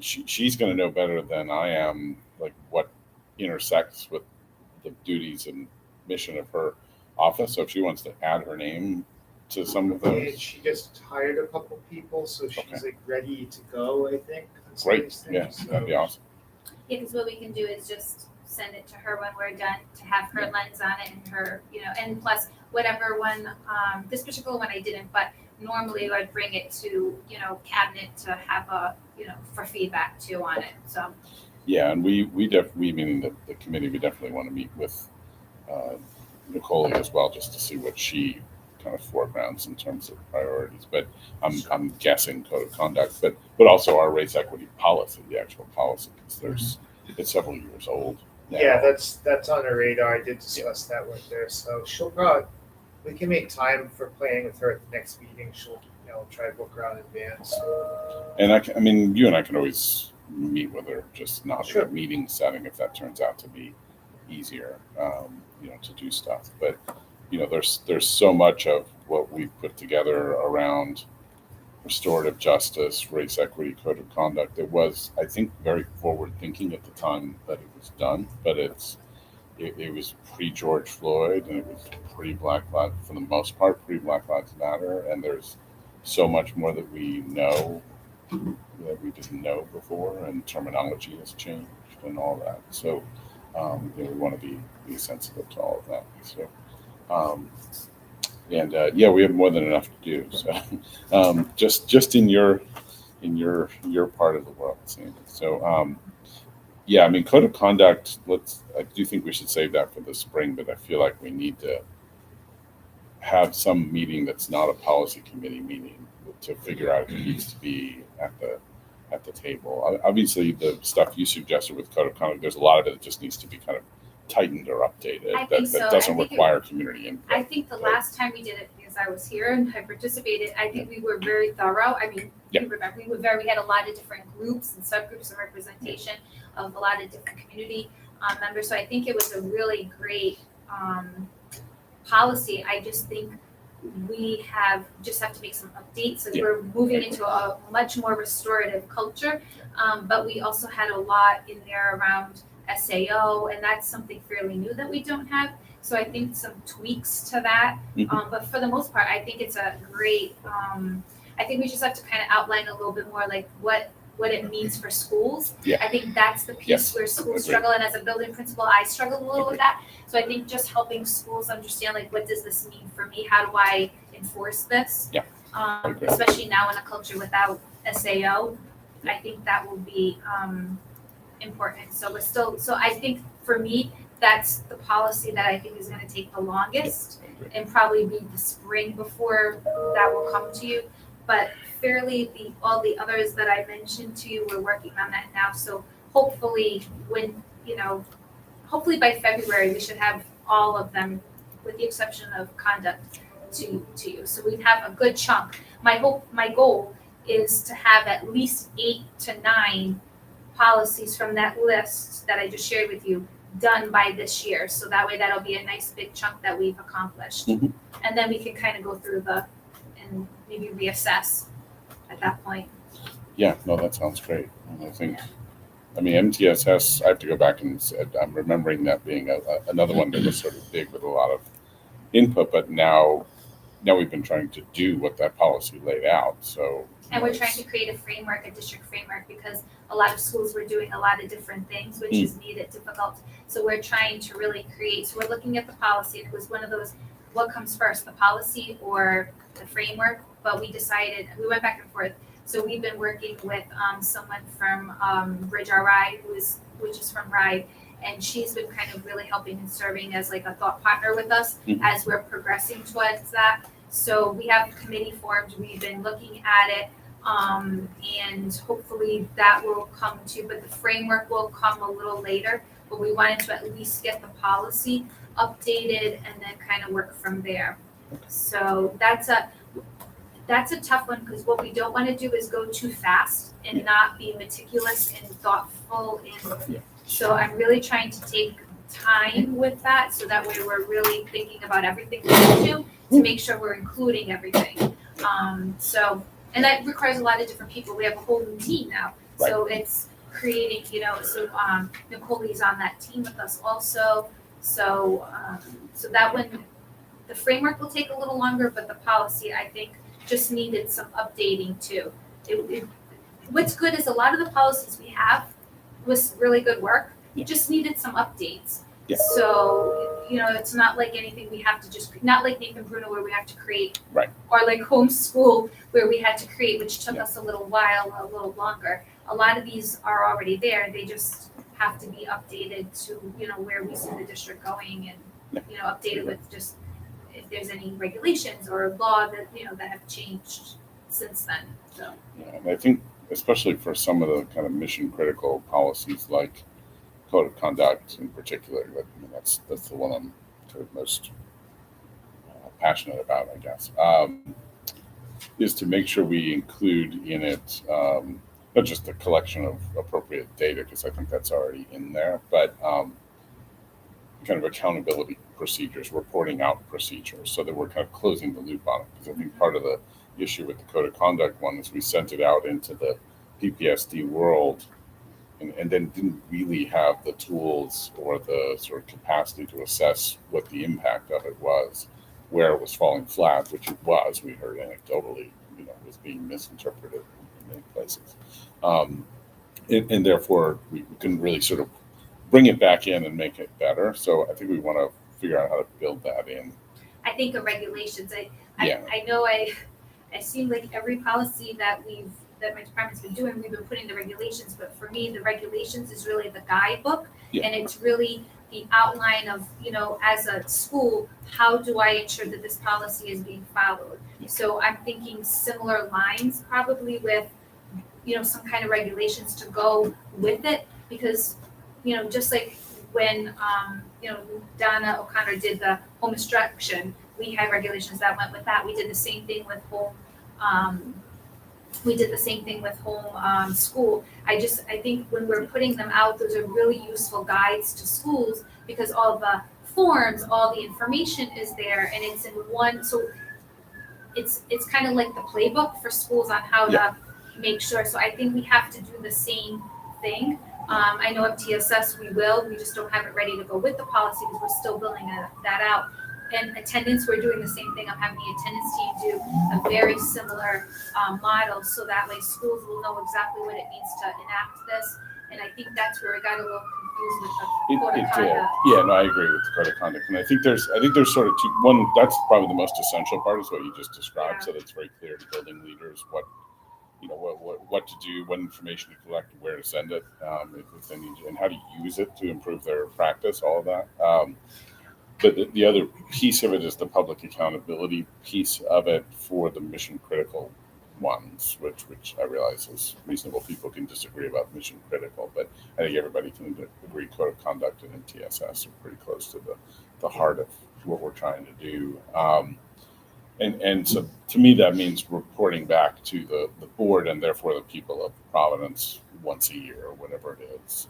[SPEAKER 1] she's going to know better than I am, like what intersects with the duties and mission of her office. So if she wants to add her name to some of
[SPEAKER 5] And
[SPEAKER 1] those,
[SPEAKER 5] she just hired a couple people, so she's
[SPEAKER 1] Okay.
[SPEAKER 5] like ready to go, I think. on some of
[SPEAKER 1] great,
[SPEAKER 5] these
[SPEAKER 1] yeah,
[SPEAKER 5] things,
[SPEAKER 1] that'd be
[SPEAKER 5] so-
[SPEAKER 1] awesome.
[SPEAKER 4] Yeah, because what we can do is just send it to her when we're done to have her lens on it and her, and plus whatever one, this particular one I didn't, but normally I'd bring it to, cabinet to have for feedback too on it, so.
[SPEAKER 1] Yeah, and we meaning the committee, we definitely want to meet with Nicole as well, just to see what she kind of foregrounds in terms of priorities. But I'm guessing code of conduct, but also our race equity policy, the actual policy, because it's several years old now.
[SPEAKER 5] Yeah, that's on her radar. I did discuss that with her, so she'll probably, we can make time for planning with her at the next meeting. She'll, try to book her out in advance.
[SPEAKER 1] And I mean, you and I can always meet with her, just not
[SPEAKER 5] Sure.
[SPEAKER 1] in a meeting setting if that turns out to be easier, to do stuff. But there's so much of what we've put together around restorative justice, race equity, code of conduct. It was, I think, very forward thinking at the time that it was done, but it was pre George Floyd, and it was pre Black Lives, for the most part, pre Black Lives Matter, and there's so much more that we know that we didn't know before, and terminology has changed and all that. So we want to be sensitive to all of that. So we have more than enough to do. So just in your part of the world, Sandy. So I mean, code of conduct. I do think we should save that for the spring, but I feel like we need to have some meeting that's not a policy committee meeting to figure out if it needs to be at the table. Obviously, the stuff you suggested with code of conduct, there's a lot of it that just needs to be kind of tightened or updated.
[SPEAKER 4] I think so.
[SPEAKER 1] That doesn't
[SPEAKER 4] I think
[SPEAKER 1] require community input.
[SPEAKER 4] I think the last time we did it, because I was here and I participated, I think we were very thorough. I mean,
[SPEAKER 1] Yeah.
[SPEAKER 4] you remember, we had a lot of different groups and subgroups and representation of a lot of different community members. So I think it was a really great policy. I just think we have to make some updates, and we're moving into a much more restorative culture. But we also had a lot in there around SAO, and that's something fairly new that we don't have. So I think some tweaks to that. But for the most part, I think it's a great, I think we just have to kind of outline a little bit more like what it means for schools.
[SPEAKER 1] Yeah.
[SPEAKER 4] I think that's the piece
[SPEAKER 1] Yes,
[SPEAKER 4] where schools
[SPEAKER 1] agreed.
[SPEAKER 4] struggle, and as a building principal, I struggle a little with that. So I think just helping schools understand, like, what does this mean for me? How do I enforce this?
[SPEAKER 1] Yeah, agree.
[SPEAKER 4] Especially now in a culture without SAO, I think that will be important. So I think for me, that's the policy that I think is going to take the longest, and probably be the spring before that will come to you. But fairly, all the others that I mentioned to you, we're working on that now. So hopefully hopefully by February, we should have all of them, with the exception of conduct, to you. So we'd have a good chunk. My goal is to have at least 8 to 9 policies from that list that I just shared with you done by this year. So that way, that'll be a nice big chunk that we've accomplished.
[SPEAKER 1] Mhm.
[SPEAKER 4] And then we can kind of go through and maybe reassess at that point.
[SPEAKER 1] Yeah, no, that sounds great. And I think, MTSS, I have to go back and I'm remembering that being another one that was sort of big with a lot of input, but now we've been trying to do what that policy laid out. So,
[SPEAKER 4] And we're trying to create a framework, a district framework, because a lot of schools were doing a lot of different things, which has made it difficult. So we're trying to really create, so we're looking at the policy, and it was one of those what comes first, the policy or the framework? But we decided, we went back and forth. So we've been working with someone from Bridge RI, which is from RIDE, and she's been kind of really helping and serving as like a thought partner with us
[SPEAKER 1] Mhm.
[SPEAKER 4] as we're progressing towards that. So we have a committee formed, we've been looking at it, and hopefully that will come to, but the framework will come a little later. But we wanted to at least get the policy updated and then kind of work from there. So that's a tough one, because what we don't want to do is go too fast and not be meticulous and thoughtful. And so I'm really trying to take time with that, so that way we're really thinking about everything we do to make sure we're including everything. And that requires a lot of different people. We have a whole new team now, so it's creating, so Nicole's on that team with us also. So that one, the framework will take a little longer, but the policy, I think, just needed some updating too. What's good is a lot of the policies we have was really good work. It just needed some updates.
[SPEAKER 1] Yeah.
[SPEAKER 4] So, it's not like anything we have to not like Nathan Bruno where we have to create.
[SPEAKER 1] Right.
[SPEAKER 4] Or like homeschool where we had to create, which took us a little while, a little longer. A lot of these are already there. They just have to be updated to, where we see the district going, and, updated with just if there's any regulations or law that, that have changed since then, so.
[SPEAKER 1] Yeah, and I think especially for some of the kind of mission critical policies like code of conduct in particular, that's the one I'm sort of most passionate about, I guess, is to make sure we include in it not just a collection of appropriate data, because I think that's already in there, but kind of accountability procedures, reporting out procedures, so that we're kind of closing the loop on it. Because I think part of the issue with the code of conduct one is we sent it out into the PPSD world and then didn't really have the tools or the sort of capacity to assess what the impact of it was, where it was falling flat, which it was. We heard anecdotally, was being misinterpreted in many places. And therefore, we couldn't really sort of bring it back in and make it better. So I think we want to figure out how to build that in.
[SPEAKER 4] I think of regulations.
[SPEAKER 1] Yeah.
[SPEAKER 4] I know I seem like every policy that my department's been doing, we've been putting the regulations, but for me, the regulations is really the guidebook.
[SPEAKER 1] Yeah.
[SPEAKER 4] And it's really the outline of, as a school, how do I ensure that this policy is being followed?
[SPEAKER 1] Yeah.
[SPEAKER 4] So I'm thinking similar lines probably with, some kind of regulations to go with it, because, just like when, Donna O'Connor did the home instruction, we had regulations that went with that. We did the same thing with home, school. I think when we're putting them out, those are really useful guides to schools, because all the forms, all the information is there, and it's in one, so it's kind of like the playbook for schools on how to make sure. So I think we have to do the same thing. I know at TSS we just don't have it ready to go with the policy because we're still building that out. And attendance, we're doing the same thing. I'm having the attendance team do a very similar model, so that way schools will know exactly what it means to enact this. And I think that's where it got a little confused with the code of
[SPEAKER 1] It did.
[SPEAKER 4] conduct.
[SPEAKER 1] Yeah, no, I agree with the code of conduct. And I think there's sort of two. One, that's probably the most essential part, is what you just described, so that's very clear to building leaders what to do, what information to collect, where to send it, if they need to, and how to use it to improve their practice, all of that. But the other piece of it is the public accountability piece of it for the mission critical ones, which I realize is reasonable. People can disagree about mission critical, but I think everybody can agree code of conduct and TSS are pretty close to the heart of what we're trying to do. And so to me, that means reporting back to the board and therefore the people of Providence once a year or whatever it is,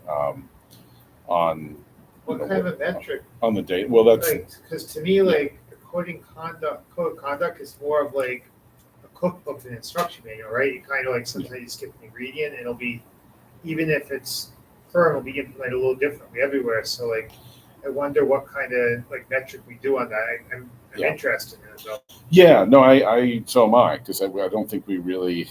[SPEAKER 1] on
[SPEAKER 5] What kind of a metric?
[SPEAKER 1] on the date. Well, that's
[SPEAKER 5] Because to me, like, code of conduct is more of like a cookbook than an instruction manual, right? You kind of like sometimes you skip an ingredient, and it'll be, even if it's firm, it'll be implemented a little differently everywhere. So like, I wonder what kind of like metric we do on that. I'm interested in it though.
[SPEAKER 1] Yeah, no, so am I, because I don't think we really.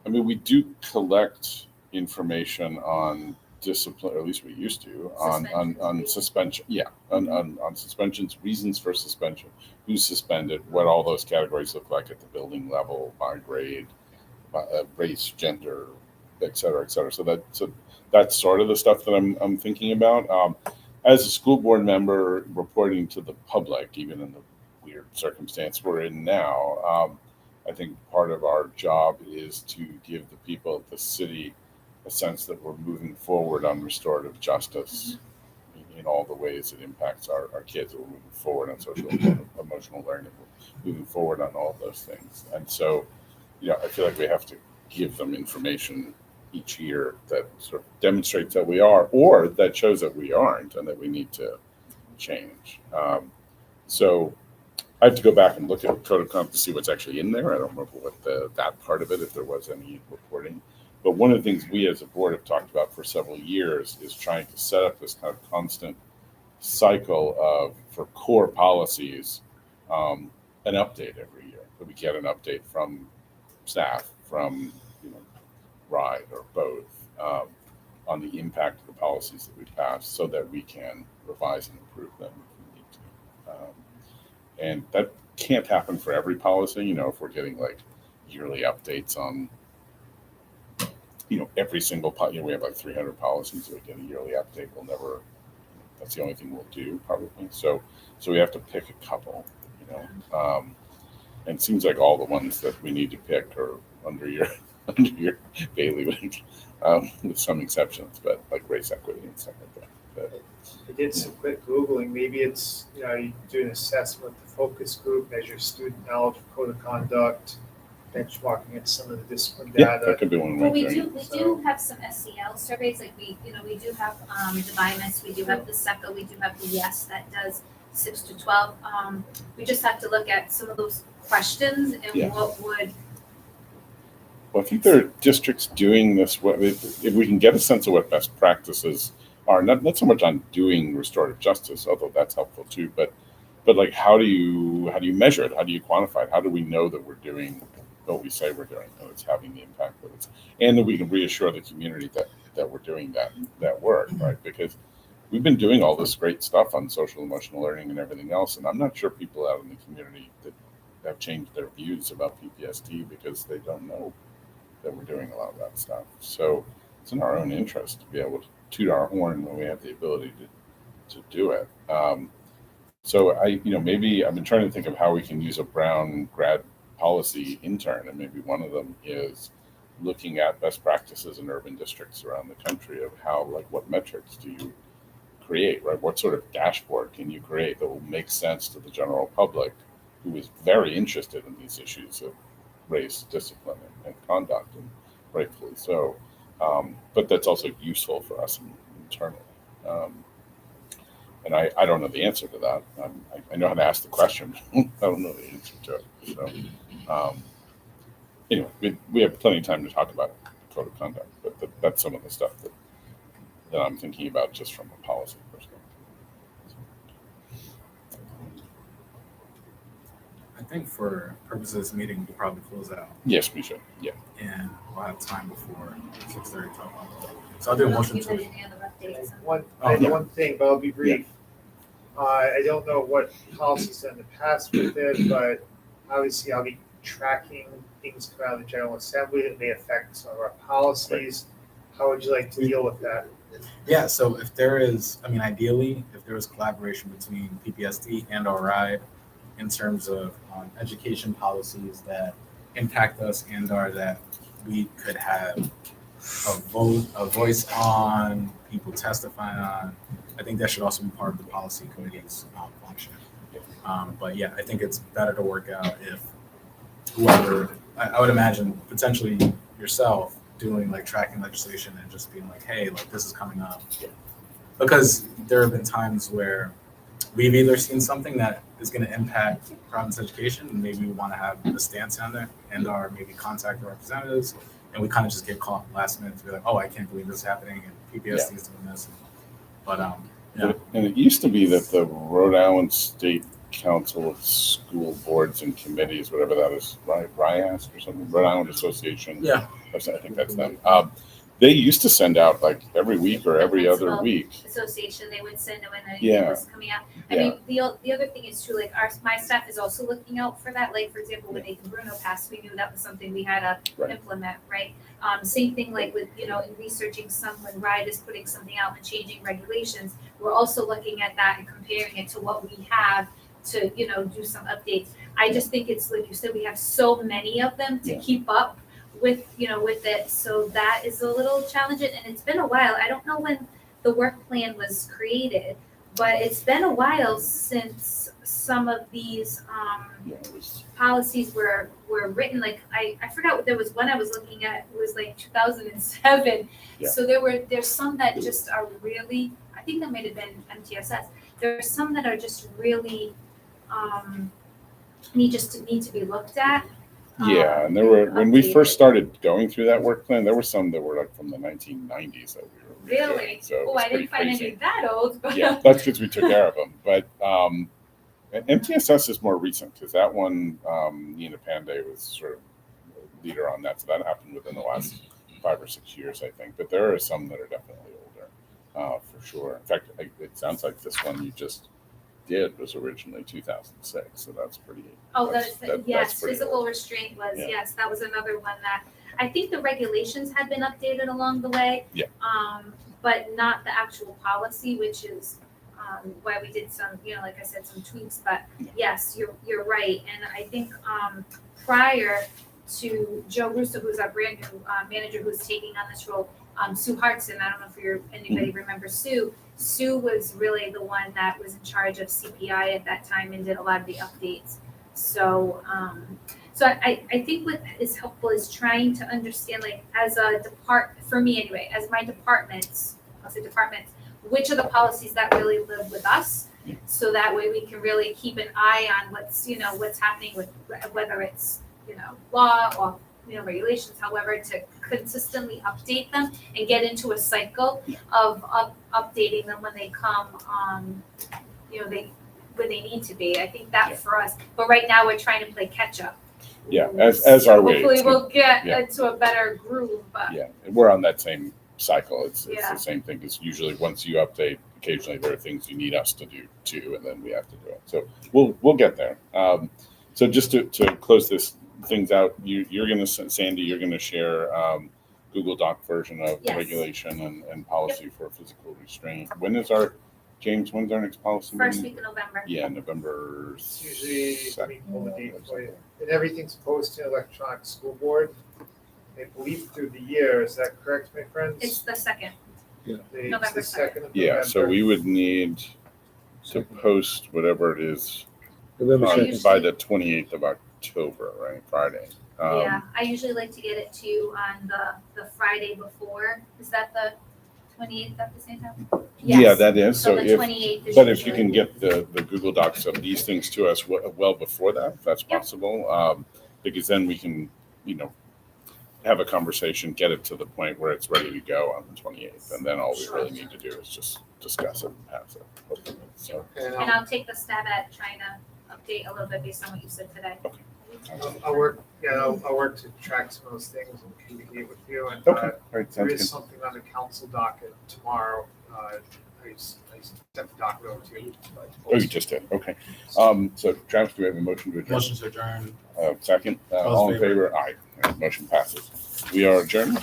[SPEAKER 1] We do collect information on discipline, or at least we used to, on suspension. Yeah, on suspensions, reasons for suspension, who's suspended, what all those categories look like at the building level, by grade, by, race, gender, et cetera, et cetera. So that's sort of the stuff that I'm thinking about. As a school board member reporting to the public, even in the weird circumstance we're in now, I think part of our job is to give the people of the city a sense that we're moving forward on restorative justice in all the ways it impacts our kids. We're moving forward on social and emotional learning. We're moving forward on all of those things. And so, I feel like we have to give them information each year that sort of demonstrates that we are, or that shows that we aren't, and that we need to change. So I have to go back and look at Code of Conduct to see what's actually in there. I don't remember what that part of it, if there was any reporting. But one of the things we as a board have talked about for several years is trying to set up this kind of constant cycle of, for core policies, an update every year. That we get an update from staff, from RIDE or both, on the impact of the policies that we pass, so that we can revise and improve them if we need to. And that can't happen for every policy. If we're getting like yearly updates on every single we have like 300 policies, so we get a yearly update. We'll never, that's the only thing we'll do probably. So we have to pick a couple, and it seems like all the ones that we need to pick are under your bailiwick, with some exceptions, but like race equity and stuff like that.
[SPEAKER 5] I did some quick Googling. Maybe it's, you do an assessment with the focus group, measure student knowledge of code of conduct, benchmarking against some of the discipline
[SPEAKER 1] Yeah,
[SPEAKER 5] data.
[SPEAKER 1] that could be one
[SPEAKER 4] Well,
[SPEAKER 1] way
[SPEAKER 4] we
[SPEAKER 1] to
[SPEAKER 4] do have some SEL surveys, like we do have, the BIMIS, we do have the SECA, we do have the YES that does 6 to 12. We just have to look at some of those questions and
[SPEAKER 1] Yeah.
[SPEAKER 4] what would.
[SPEAKER 1] Well, I think there are districts doing this. If we can get a sense of what best practices are, not so much on doing restorative justice, although that's helpful too, but like how do you measure it? How do you quantify it? How do we know that we're doing what we say we're doing, that it's having the impact that it's, and that we can reassure the community that we're doing that work, right? Because we've been doing all this great stuff on social emotional learning and everything else, and I'm not sure people out in the community that have changed their views about PPSD because they don't know that we're doing a lot of that stuff. So it's in our own interest to be able to toot our horn when we have the ability to do it. So maybe I've been trying to think of how we can use a Brown grad policy intern, and maybe one of them is looking at best practices in urban districts around the country of how, like, what metrics do you create, right? What sort of dashboard can you create that will make sense to the general public who is very interested in these issues of race, discipline, and conduct, and rightfully so. But that's also useful for us internally. And I don't know the answer to that. I know how to ask the question, but I don't know the answer to it. So anyway, we have plenty of time to talk about code of conduct, but that's some of the stuff that I'm thinking about just from a policy perspective.
[SPEAKER 2] I think for purposes of this meeting, we'll probably close out,
[SPEAKER 1] Yes, we should. Yeah.
[SPEAKER 2] and we'll have time before 6:30 to talk about it. So I'll do a motion
[SPEAKER 4] If you
[SPEAKER 2] to.
[SPEAKER 4] have any other updates.
[SPEAKER 5] I have
[SPEAKER 1] yeah.
[SPEAKER 5] one thing, but I'll be brief. I don't know what policies done in the past with it, but obviously I'll be tracking things come out of the General Assembly that may affect some of our policies. How would you like to deal with that?
[SPEAKER 2] Yeah, so if there is, ideally, if there was collaboration between PPSD and or RIDE in terms of education policies that impact us and or that we could have a voice on, people testifying on, I think that should also be part of the policy committee's function. But yeah, I think it's better to work out if whoever, I would imagine potentially yourself doing like tracking legislation and just being like, hey, like this is coming up. Because there have been times where we've either seen something that is going to impact Providence education and maybe we want to have a stance on it and or maybe contact the representatives, and we kind of just get caught last minute to be like, oh, I can't believe this is happening and PPSD is doing this. But yeah.
[SPEAKER 1] And it used to be that the Rhode Island State Council of School Boards and Committees, whatever that is, right, RIAS or something, Rhode Island Association.
[SPEAKER 2] Yeah.
[SPEAKER 1] I think that's them. They used to send out like every week or
[SPEAKER 4] The
[SPEAKER 1] every other
[SPEAKER 4] principal
[SPEAKER 1] week.
[SPEAKER 4] Association, they would send when anything
[SPEAKER 1] Yeah.
[SPEAKER 4] was coming out. I
[SPEAKER 1] Yeah.
[SPEAKER 4] mean, the other thing is too, like my staff is also looking out for that. Like, for example, when Nathan Bruno passed, we knew that was something we had to
[SPEAKER 1] Right.
[SPEAKER 4] implement, right? Same thing like with, in researching some, when RIDE is putting something out and changing regulations, we're also looking at that and comparing it to what we have to, do some updates. I just think it's, like you said, we have so many of them to
[SPEAKER 1] Yeah.
[SPEAKER 4] keep up with, with it. So that is a little challenging, and it's been a while. I don't know when the work plan was created, but it's been a while since some of these,
[SPEAKER 1] Yeah, it was,
[SPEAKER 4] policies were written. Like I forgot, there was one I was looking at, it was like 2007.
[SPEAKER 1] Yeah.
[SPEAKER 4] So there's some that just are really, I think that might have been MTSS. There are some that are just really need to be looked at.
[SPEAKER 1] yeah, and there were, when we
[SPEAKER 4] updated.
[SPEAKER 1] first started going through that work plan, there were some that were like from the 1990s that we were redoing,
[SPEAKER 4] Really?
[SPEAKER 1] so it
[SPEAKER 4] Oh,
[SPEAKER 1] was
[SPEAKER 4] I
[SPEAKER 1] pretty
[SPEAKER 4] didn't find
[SPEAKER 1] crazy.
[SPEAKER 4] any that old, but
[SPEAKER 1] Yeah, that's because we took care of them. But MTSS is more recent because that one, Nina Panday was sort of leader on that. So that happened within the last 5 or 6 years, I think. But there are some that are definitely older, for sure. In fact, it sounds like this one you just did was originally 2006. So that's pretty.
[SPEAKER 4] yes,
[SPEAKER 1] that's pretty
[SPEAKER 4] physical
[SPEAKER 1] old.
[SPEAKER 4] restraint was,
[SPEAKER 1] Yeah.
[SPEAKER 4] yes, that was another one that, I think the regulations had been updated along the way.
[SPEAKER 1] Yeah.
[SPEAKER 4] But not the actual policy, which is, why we did some, like I said, some tweaks, but yes, you're right. And I think, prior to Joe Russo, who's our brand new, manager who's taking on this role, Sue Hartson, I don't know if anybody remembers Sue. Sue was really the one that was in charge of CPI at that time and did a lot of the updates. So, I think what is helpful is trying to understand, like, as a for me anyway, as my departments, which are the policies that really live with us, so that way we can really keep an eye on what's happening with whether it's, law or, regulations, however, to consistently update them and get into a cycle of updating them when they come, when they need to be. I think that for us, but right now we're trying to play catch up.
[SPEAKER 1] Yeah, as our way.
[SPEAKER 4] Hopefully we'll get
[SPEAKER 1] Yeah.
[SPEAKER 4] into a better groove, but
[SPEAKER 1] Yeah, and we're on that same cycle. It's
[SPEAKER 4] Yeah.
[SPEAKER 1] the same thing. Because usually once you update, occasionally there are things you need us to do too, and then we have to do it. So we'll get there. So just to close things out, you're gonna, Sandy, you're gonna share Google Doc version of
[SPEAKER 4] Yes.
[SPEAKER 1] regulation and policy for physical restraint. When's our next policy
[SPEAKER 4] first
[SPEAKER 1] meeting?
[SPEAKER 4] week of November.
[SPEAKER 1] Yeah, November.
[SPEAKER 5] It's usually, let me pull the
[SPEAKER 1] second.
[SPEAKER 5] date for you. And everything's posted to electronic school board. I believe through the year, is that correct, my friends?
[SPEAKER 4] It's the second.
[SPEAKER 5] It's
[SPEAKER 4] November
[SPEAKER 5] the 2nd of
[SPEAKER 1] Yeah, so
[SPEAKER 5] November.
[SPEAKER 1] we would need to post whatever it is
[SPEAKER 6] November
[SPEAKER 4] I
[SPEAKER 1] by
[SPEAKER 4] usually-
[SPEAKER 1] the 28th of October, right? Friday.
[SPEAKER 4] Yeah, I usually like to get it to you on the Friday before. Is that the 28th at the same time?
[SPEAKER 1] Yeah,
[SPEAKER 4] Yes.
[SPEAKER 1] that is.
[SPEAKER 4] So
[SPEAKER 1] So
[SPEAKER 4] the 28th is
[SPEAKER 1] but if you
[SPEAKER 4] usually-
[SPEAKER 1] can get the Google Docs of these things to us well before that, if that's
[SPEAKER 4] Yeah.
[SPEAKER 1] possible, because then we can, have a conversation, get it to the point where it's ready to go on the 28th, and then all we really need to do is just discuss it and pass it. hopefully. So,
[SPEAKER 5] And
[SPEAKER 4] And I'll take the stab at trying to update a little bit based on what you said today.
[SPEAKER 5] I'll work to track some of those things and communicate with you. And
[SPEAKER 1] okay, all right,
[SPEAKER 5] there
[SPEAKER 1] sounds
[SPEAKER 5] is
[SPEAKER 1] good.
[SPEAKER 5] something on the council docket tomorrow. I sent the docket over to you.
[SPEAKER 1] Oh, you just did. Okay. So Travis, do we have a motion to adjourn?
[SPEAKER 2] Motion to adjourn.
[SPEAKER 1] Second,
[SPEAKER 2] All
[SPEAKER 1] all
[SPEAKER 2] in
[SPEAKER 1] in favor? Aye. Motion passes. We are adjourned.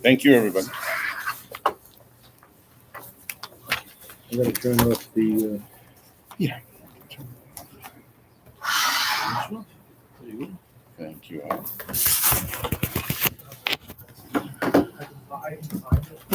[SPEAKER 1] Thank you, everybody.
[SPEAKER 6] I'm gonna turn off the,
[SPEAKER 1] Thank you all.
[SPEAKER 5] I can find it.